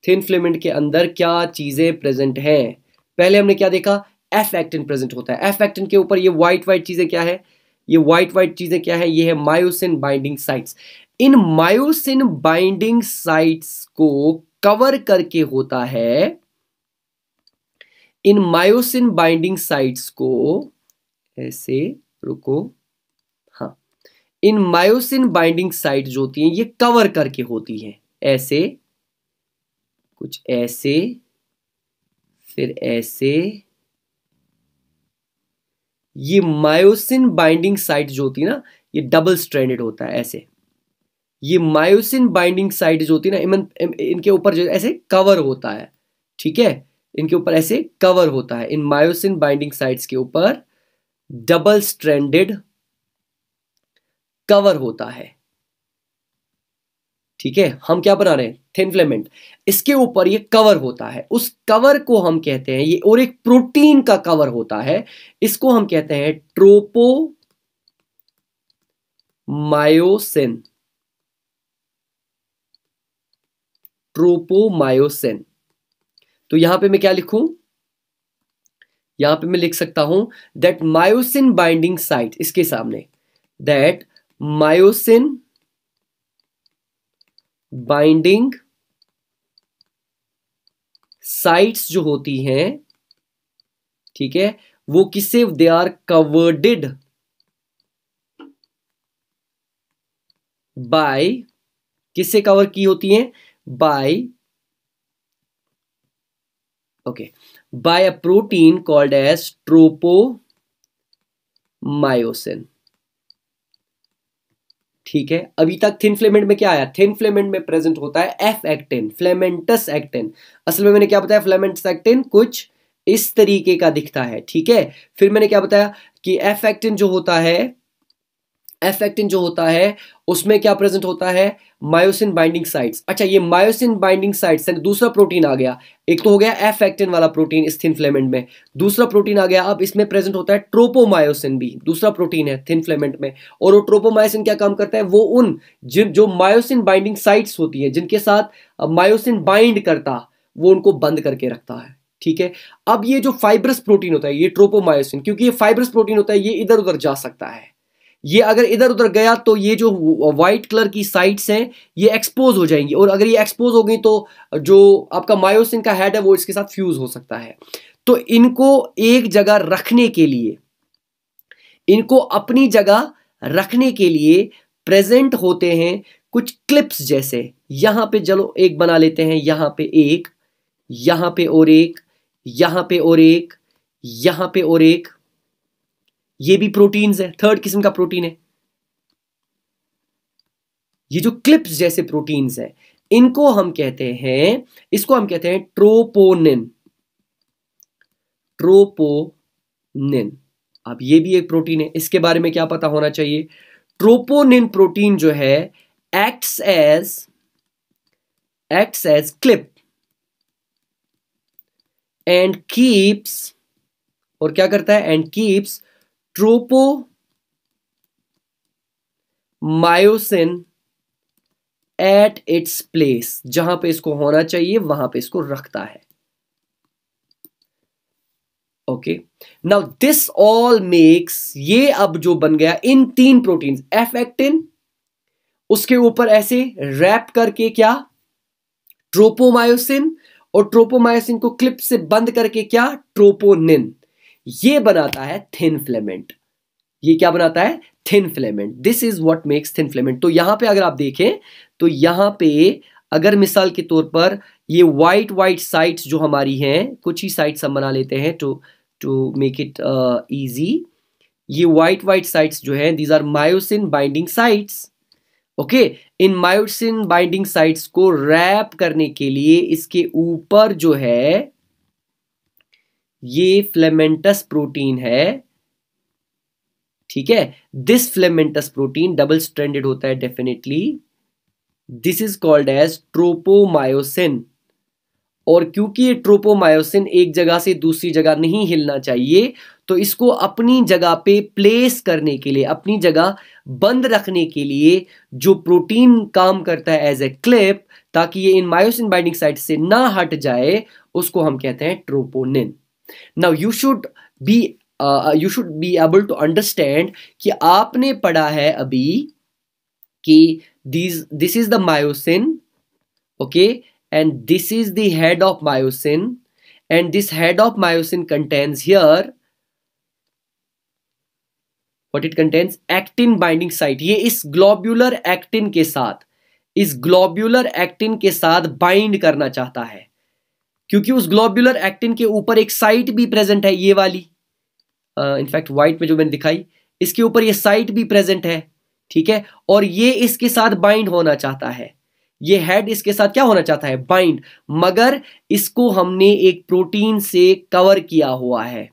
thin filament के अंदर क्या चीजें प्रेजेंट हैं? पहले हमने क्या देखा? एफ एक्टिन प्रेजेंट होता है। एफ एक्टिन के ऊपर ये व्हाइट व्हाइट चीजें क्या है? ये व्हाइट व्हाइट चीजें क्या है? ये है मायोसिन बाइंडिंग साइट्स। इन मायोसिन बाइंडिंग साइट्स को कवर करके होता है, इन मायोसिन बाइंडिंग साइट्स को ऐसे, रुको, हाँ, इन मायोसिन बाइंडिंग साइट जो होती हैं ये कवर करके होती हैं, ऐसे, कुछ ऐसे, फिर ऐसे। ये मायोसिन बाइंडिंग साइट जो होती है ना, ये डबल स्ट्रैंडेड होता है ऐसे। ये मायोसिन बाइंडिंग साइट जो होती है ना, इनके ऊपर जो ऐसे कवर होता है, ठीक है, इनके ऊपर ऐसे कवर होता है। इन मायोसिन बाइंडिंग साइट्स के ऊपर डबल स्ट्रैंडेड कवर होता है। ठीक है, हम क्या बना रहे हैं? Thin filament. इसके ऊपर ये कवर होता है, उस कवर को हम कहते हैं ये, और एक प्रोटीन का कवर होता है, इसको हम कहते हैं ट्रोपोमायोसिन। ट्रोपोमायोसिन। तो यहां पे मैं क्या लिखूं? यहां पे मैं लिख सकता हूं दैट मायोसिन बाइंडिंग साइट, इसके सामने दैट मायोसिन बाइंडिंग साइट्स जो होती हैं, ठीक है, वो किससे? दे आर कवर्डेड बाय, किससे कवर की होती हैं? By, okay, by a protein called as tropomyosin. ठीक है, अभी तक थिन फिलामेंट में क्या आया? थिन फिलामेंट में प्रेजेंट होता है एफ एक्टिन, फिलामेंटस एक्टिन। असल में मैंने क्या बताया? फिलामेंटस एक्टिन कुछ इस तरीके का दिखता है। ठीक है, फिर मैंने क्या बताया कि एफ एक्टिन जो होता है, एफ एक्टिन जो होता है उसमें क्या प्रेजेंट होता है? Myosin binding sites. अच्छा, ये मायोसिन बाइंडिंग साइट्स दूसरा प्रोटीन आ गया। एक तो हो गया एफ एक्टिन वाला प्रोटीन इस थिन फिलामेंट में, दूसरा प्रोटीन आ गया अब इसमें प्रेजेंट होता है ट्रोपोमायोसिन, भी दूसरा प्रोटीन है थिन फिलामेंट में। और वो ट्रोपोमायोसिन क्या काम करता है? वो उन जो मायोसिन बाइंडिंग साइट्स होती है जिनके साथ मायोसिन बाइंड करता, वो उनको बंद करके रखता है। ठीक है, अब ये जो फाइब्रस प्रोटीन होता है ये ट्रोपोमायोसिन, क्योंकि ये फाइब्रस प्रोटीन होता है, ये इधर उधर जा सकता है। ये अगर इधर उधर गया तो ये जो व्हाइट कलर की साइट्स हैं ये एक्सपोज हो जाएंगी, और अगर ये एक्सपोज हो गई तो जो आपका मायोसिन का हेड है वो इसके साथ फ्यूज हो सकता है। तो इनको एक जगह रखने के लिए, इनको अपनी जगह रखने के लिए प्रेजेंट होते हैं कुछ क्लिप्स जैसे। यहां पे चलो एक बना लेते हैं, यहां पे एक, यहां पे और एक, यहां पे और एक, यहां पे और एक। ये भी प्रोटीन्स है, थर्ड किस्म का प्रोटीन है। ये जो क्लिप्स जैसे प्रोटीन्स है इनको हम कहते हैं, इसको हम कहते हैं ट्रोपोनिन। ट्रोपोनिन, अब ये भी एक प्रोटीन है, इसके बारे में क्या पता होना चाहिए? ट्रोपोनिन प्रोटीन जो है acts as clip and keeps, और क्या करता है? And keeps tropomyosin at its place, जहां पे इसको होना चाहिए वहां पे इसको रखता है। Okay, now this all makes, ये अब जो बन गया इन तीन प्रोटीन्स, एफ एक्टिन, उसके ऊपर ऐसे रैप करके क्या? ट्रोपोमायोसिन, और ट्रोपोमायोसिन को क्लिप से बंद करके क्या? ट्रोपोनिन। ये बनाता है थिन फिलामेंट। ये क्या बनाता है? Thin filament. This is what makes thin filament. तो यहां पे अगर आप देखें तो यहां पे अगर मिसाल के तौर पर ये व्हाइट व्हाइट साइट्स जो हमारी हैं, कुछ ही साइट्स हम बना लेते हैं to to make it easy. ये व्हाइट व्हाइट साइट्स जो हैं, these are myosin binding sites. Okay, इन मायोसिन बाइंडिंग साइट्स को रैप करने के लिए इसके ऊपर जो है ये फिलामेंटस प्रोटीन है। ठीक है, this filamentous protein double stranded होता है definitely. This is called as tropomyosin. और क्योंकि ये ट्रोपोमायोसिन एक जगह से दूसरी जगह नहीं हिलना चाहिए, तो इसको अपनी जगह पे प्लेस करने के लिए, अपनी जगह बंद रखने के लिए जो प्रोटीन काम करता है एज ए क्लिप, ताकि ये इन मायोसिन बाइंडिंग साइट से ना हट जाए, उसको हम कहते हैं troponin. Now you should be able to understand कि आपने पढ़ा है अभी कि this is the myosin, okay, and this is the head of myosin, and this head of myosin contains here what it contains? actin binding site। ये इस globular actin के साथ, इस ग्लोब्यूलर एक्टिन के साथ बाइंड करना चाहता है, क्योंकि उस ग्लोब्यूलर एक्टिन के ऊपर एक साइट भी प्रेजेंट है, ये वाली, इनफैक्ट व्हाइट में जो मैंने दिखाई, इसके ऊपर ये साइट भी प्रेजेंट है। ठीक है, और ये इसके साथ बाइंड होना चाहता है, ये हेड इसके साथ क्या होना चाहता है? बाइंड। मगर इसको हमने एक प्रोटीन से कवर किया हुआ है,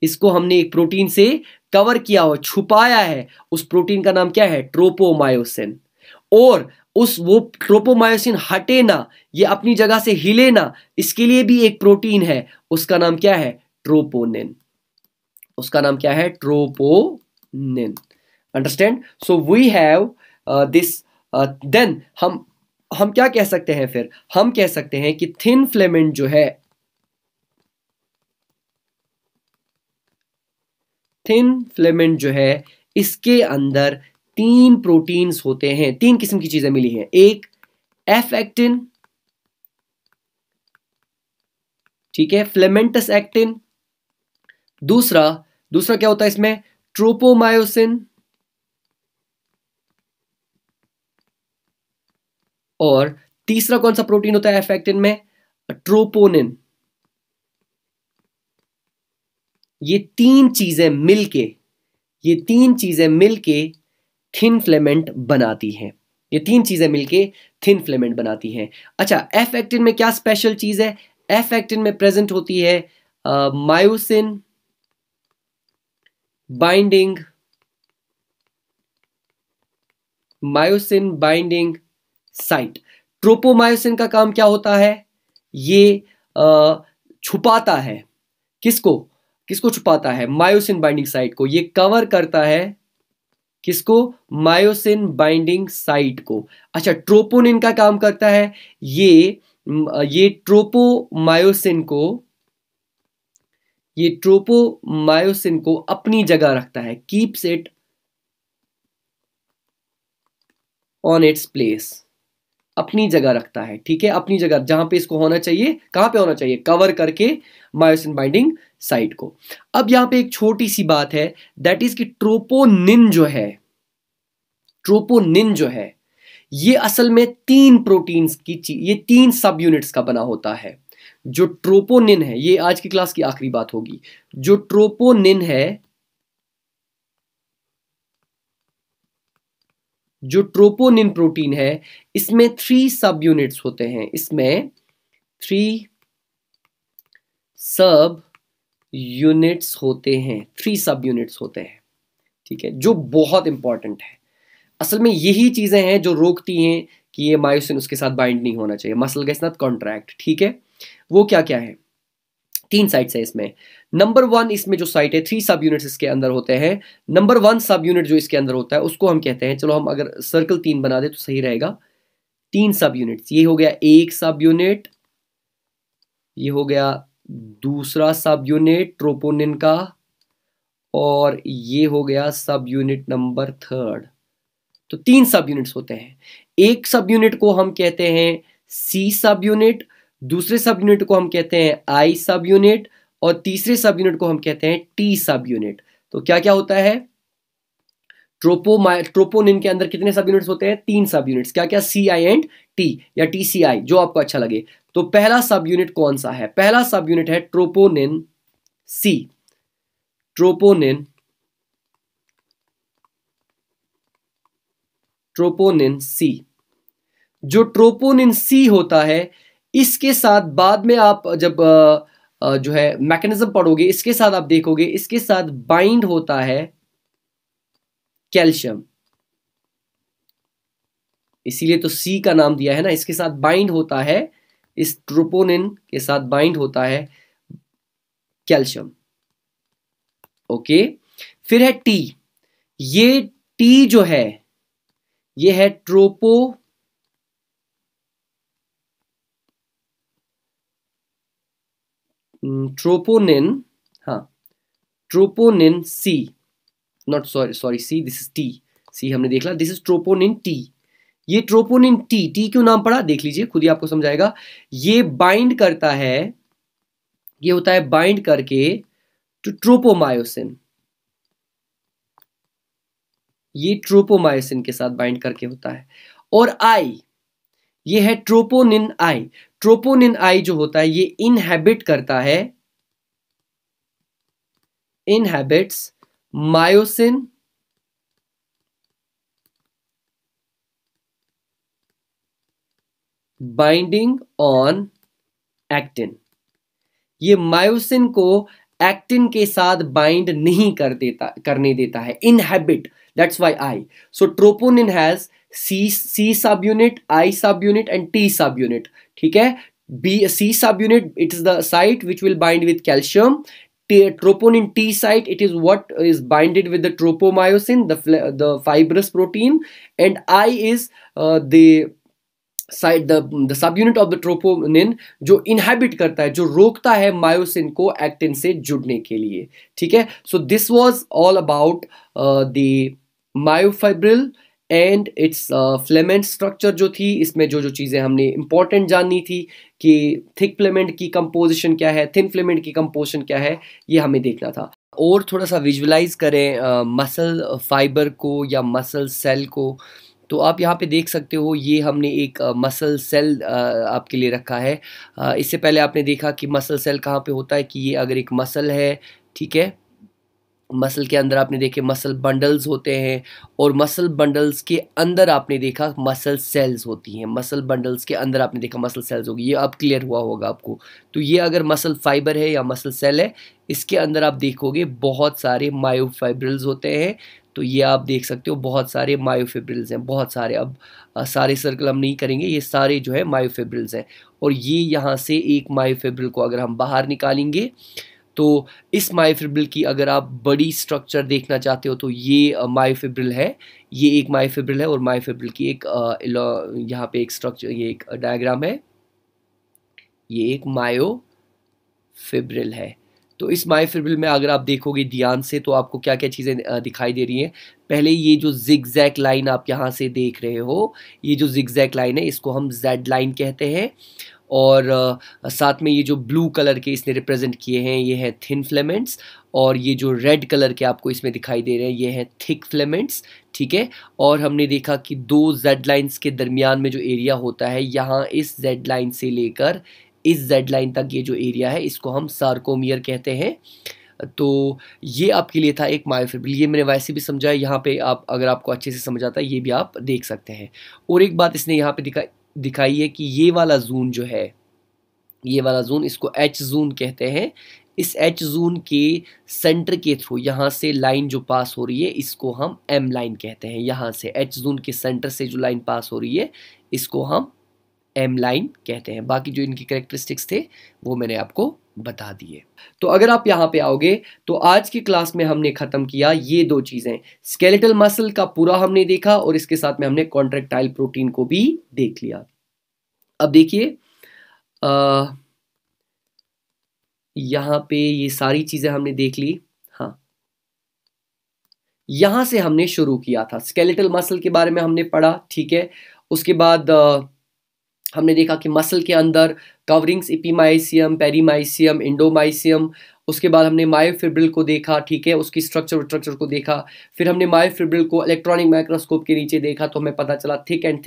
इसको हमने एक प्रोटीन से कवर किया हुआ, छुपाया है। उस प्रोटीन का नाम क्या है? ट्रोपोमायोसिन। और उस वो ट्रोपोमायोसिन हटे ना, ये अपनी जगह से हिले ना, इसके लिए भी एक प्रोटीन है, उसका नाम क्या है? ट्रोपोनिन। उसका नाम क्या है? Troponin. Understand? So we have this. Then हम क्या कह सकते हैं? फिर हम कह सकते हैं कि थिन फिलामेंट जो है, थिन फिलामेंट जो है इसके अंदर तीन प्रोटीन्स होते हैं, तीन किस्म की चीजें मिली हैं। एक एफ एक्टिन, ठीक है, फिलामेंटस एक्टिन। दूसरा दूसरा क्या होता है इसमें? ट्रोपोमायोसिन। और तीसरा कौन सा प्रोटीन होता है एफ एक्टिन में? ट्रोपोनिन। ये तीन चीजें मिलके थिन फिलामेंट बनाती हैं। अच्छा, एफ एक्टिन में क्या स्पेशल चीज है? एफ एक्टिन में प्रेजेंट होती है मायोसिन बाइंडिंग साइट। ट्रोपोमायोसिन का काम क्या होता है? ये छुपाता है। किसको छुपाता है? मायोसिन बाइंडिंग साइट को। ये कवर करता है किसको? मायोसिन बाइंडिंग साइट को। अच्छा, ट्रोपोनिन का काम करता है, ये ट्रोपोमायोसिन को अपनी जगह रखता है, keeps it on its place. अपनी जगह रखता है, ठीक है, अपनी जगह जहां पे इसको होना चाहिए। कहां पे होना चाहिए? कवर करके मायोसिन बाइंडिंग साइट को। अब यहां पे एक छोटी सी बात है, दैट इज कि ट्रोपोनिन जो है ये असल में तीन प्रोटीन्स की ये तीन सब यूनिट्स का बना होता है। जो ट्रोपोनिन है, ये आज की क्लास की आखिरी बात होगी। जो ट्रोपोनिन प्रोटीन है, इसमें 3 सब यूनिट्स होते हैं। इसमें 3 सब यूनिट्स होते हैं, ठीक है, जो बहुत इंपॉर्टेंट है। असल में यही चीजें हैं जो रोकती हैं कि ये मायोसिन उसके साथ बाइंड नहीं होना चाहिए, मसल के साथ कॉन्ट्रैक्ट, ठीक है। वो क्या क्या है? 3 साइट्स है इसमें। नंबर 1 इसमें जो साइट है, 3 सब यूनिट्स इसके अंदर होते हैं। नंबर 1 सब यूनिट जो इसके अंदर होता है उसको हम कहते हैं, चलो हम अगर सर्कल 3 बना दे तो सही रहेगा। 3 सब यूनिट्स, ये हो गया एक सब यूनिट, ये हो गया दूसरा सब यूनिट ट्रोपोनिन का, और ये हो गया सब यूनिट नंबर 3। तो 3 सब यूनिट्स होते हैं। एक सब यूनिट को हम कहते हैं सी सब यूनिट, दूसरे सब यूनिट को हम कहते हैं आई सब यूनिट, और तीसरे सब यूनिट को हम कहते हैं टी सब यूनिट। तो क्या क्या होता है? ट्रोपोनिन के अंदर कितने सब यूनिट्स होते हैं? 3 सब यूनिट्स। क्या क्या? सी आई एंड टी, या टी सी आई, जो आपको अच्छा लगे। तो पहला सब यूनिट कौन सा है? पहला सब यूनिट है ट्रोपोनिन सी। ट्रोपोनिन सी। जो ट्रोपोनिन सी होता है, इसके साथ बाद में आप जब जो है मैकेनिज्म पढ़ोगे, इसके साथ आप देखोगे, इसके साथ बाइंड होता है कैल्शियम। इसीलिए तो सी का नाम दिया है ना। इसके साथ बाइंड होता है, इस ट्रोपोनिन के साथ बाइंड होता है कैल्शियम। ओके, फिर है टी। ये टी जो है, ये है ट्रोपोनिन, हाँ, troponin C, not sorry C, this is T. C हमने देख ला, दिस इज ट्रोपोनिन टी। ये ट्रोपोनिन टी क्यों नाम पड़ा देख लीजिए, खुद ही आपको समझाएगा। ये बाइंड करता है, ये होता है बाइंड करके टू ट्रोपोमायोसिन। ये ट्रोपोमायोसिन के साथ बाइंड करके होता है। और आई, ये है ट्रोपोनिन आई। ट्रोपोनिन आई जो होता है, ये इनहेबिट करता है, inhibits myosin binding on actin. ये मायोसिन को एक्टिन के साथ बाइंड नहीं करने देता है, inhibit, that's why I. So troponin has C subunit, I subunit and T subunit, ठीक है। C sub unit, it is the site which will bind with calcium. Troponin T site, it is what is binded with the tropomyosin, the fibrous protein, and I is the site, the subunit of the troponin, जो inhibit करता है, जो रोकता है myosin को actin से जुड़ने के लिए, ठीक है। So this was all about the myofibril and it's filament structure जो थी, इसमें जो जो चीज़ें हमने इंपॉर्टेंट जाननी थी कि थिक फिलामेंट की कंपोजिशन क्या है, थिन फिलामेंट की कंपोजिशन क्या है, ये हमें देखना था। और थोड़ा सा विजुअलाइज करें मसल फाइबर को या मसल सेल को, तो आप यहाँ पे देख सकते हो ये हमने एक मसल सेल आपके लिए रखा है। इससे पहले आपने देखा कि मसल सेल कहाँ पे होता है, कि ये अगर एक मसल है, ठीक है, मसल के अंदर आपने देखे मसल बंडल्स होते हैं, और मसल बंडल्स के अंदर आपने देखा मसल सेल्स होती हैं। मसल बंडल्स के अंदर आपने देखा मसल सेल्स होगी। ये अब क्लियर हुआ होगा आपको। तो ये अगर मसल फाइबर है या मसल सेल है, इसके अंदर आप देखोगे बहुत सारे मायोफाइब्रिल्स होते हैं। तो ये आप देख सकते हो बहुत सारे मायोफिब्रिल्स हैं, बहुत सारे। अब सारे सर्कल हम नहीं करेंगे, ये सारे जो है मायोफिब्रिल्स हैं। और ये यहाँ से एक मायोफिब्रिल को अगर हम बाहर निकालेंगे, तो इस मायोफिब्रिल की अगर आप बड़ी स्ट्रक्चर देखना चाहते हो तो ये मायोफिब्रिल है। ये एक मायोफिब्रिल है, और मायोफिब्रिल की एक यहाँ पे एक स्ट्रक्चर, ये एक डायग्राम है, ये एक मायोफिब्रिल है। तो इस मायोफिब्रिल में अगर आप देखोगे ध्यान से, तो आपको क्या क्या चीज़ें दिखाई दे रही हैं। पहले ये जो जिगजैग लाइन आप यहाँ से देख रहे हो, ये जो जिगजैग लाइन है इसको हम जेड लाइन कहते हैं। और साथ में ये जो ब्लू कलर के इसने रिप्रेजेंट किए हैं, ये हैं थिन फिलामेंट्स। और ये जो रेड कलर के आपको इसमें दिखाई दे रहे हैं, ये हैं थिक फिलामेंट्स, ठीक है। और हमने देखा कि दो जेड लाइंस के दरमियान में जो एरिया होता है, यहाँ इस जेड लाइन से लेकर इस जेड लाइन तक ये जो एरिया है, इसको हम सार्कोमियर कहते हैं। तो ये आपके लिए था एक मायोफिब्रिल। ये मैंने वैसे भी समझा है, यहाँ पे आप अगर आपको अच्छे से समझ आता है ये भी आप देख सकते हैं। और एक बात इसने यहाँ पे दिखाई है कि ये वाला जोन जो है, ये वाला जोन, इसको एच जोन कहते हैं। इस एच जोन के सेंटर के थ्रू यहाँ से लाइन जो पास हो रही है, इसको हम एम लाइन कहते हैं। यहाँ से एच जोन के सेंटर से जो लाइन पास हो रही है, इसको हम एम लाइन कहते हैं। बाकी जो इनकी कैरेक्टरिस्टिक्स थे वो मैंने आपको बता दिए। तो अगर आप यहाँ पे आओगे, तो आज की क्लास में हमने खत्म किया ये दो चीजें, स्केलेटल मसल का पूरा हमने देखा, और इसके साथ में हमने कॉन्ट्रैक्टाइल प्रोटीन को भी देख लिया। अब देखिए यहाँ पे ये सारी चीजें हमने देख ली। हाँ, यहां से हमने शुरू किया था, स्केलेटल मसल के बारे में हमने पढ़ा, ठीक है। उसके बाद हमने देखा कि मसल के अंदर कवरिंग्स, एपीमाइसियम, पेरीमाइसियम, इंडोमाइसियम। उसके बाद हमने मायोफिब्रिल को देखा, ठीक है, उसकी स्ट्रक्चर को देखा। फिर हमने मायोफिब्रिल को इलेक्ट्रॉनिक माइक्रोस्कोप के नीचे देखा, तो हमें पता चला थिक एंड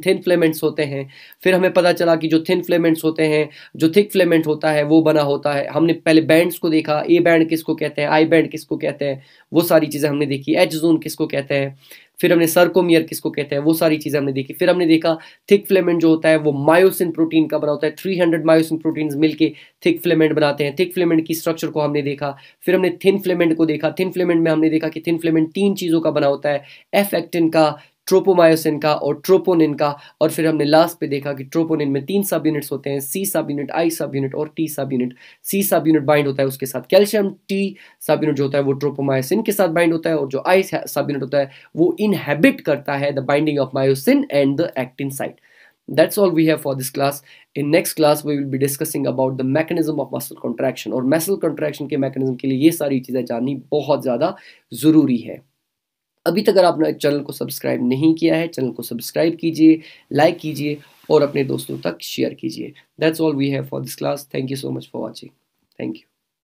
थिन फिलामेंट्स होते हैं। फिर हमें पता चला कि जो थिन फिलामेंट्स होते हैं, जो थिक फिलामेंट होता है वो बना होता है। हमने पहले बैंड्स को देखा, ए बैंड किसको कहते हैं, आई बैंड किसको कहते हैं, वो सारी चीज़ें हमने देखी। एच जोन किसको कहते हैं, फिर हमने सर्कोमियर किसको कहते हैं, वो सारी चीज़ें हमने देखी। फिर हमने देखा थिक फिलामेंट जो होता है वो मायोसिन प्रोटीन का बना होता है। 300 मायोसिन प्रोटीन्स मिलके थिक फिलामेंट बनाते हैं। थिक फिलामेंट की स्ट्रक्चर को हमने देखा। फिर हमने थिन फिलामेंट को देखा। थिन फिलामेंट में हमने देखा कि थिन फिलामेंट 3 चीज़ों का बना होता है, एफ एक्टिन का, ट्रोपोमायोसिन का और ट्रोपोनिन का। और फिर हमने लास्ट पे देखा कि ट्रोपोनिन में 3 सब यूनिट्स होते हैं, सी सब यूनिट, आई सब यूनिट और टी सब यूनिट। सी सब यूनिट बाइंड होता है उसके साथ कैल्शियम, टी सब यूनिट जो होता है वो ट्रोपोमायोसिन के साथ बाइंड होता है, और जो आई सब यूनिट होता है वो इनहेबिट करता है the binding of myosin and the actin site. That's all we have for this class. In next class we will be discussing about the mechanism of muscle contraction, और muscle contraction के mechanism के लिए ये सारी चीज़ें जाननी बहुत ज़्यादा ज़रूरी है। अभी तक अगर आपने चैनल को सब्सक्राइब नहीं किया है, चैनल को सब्सक्राइब कीजिए, लाइक कीजिए और अपने दोस्तों तक शेयर कीजिए। That's all we have for this class. Thank you so much for watching. Thank you.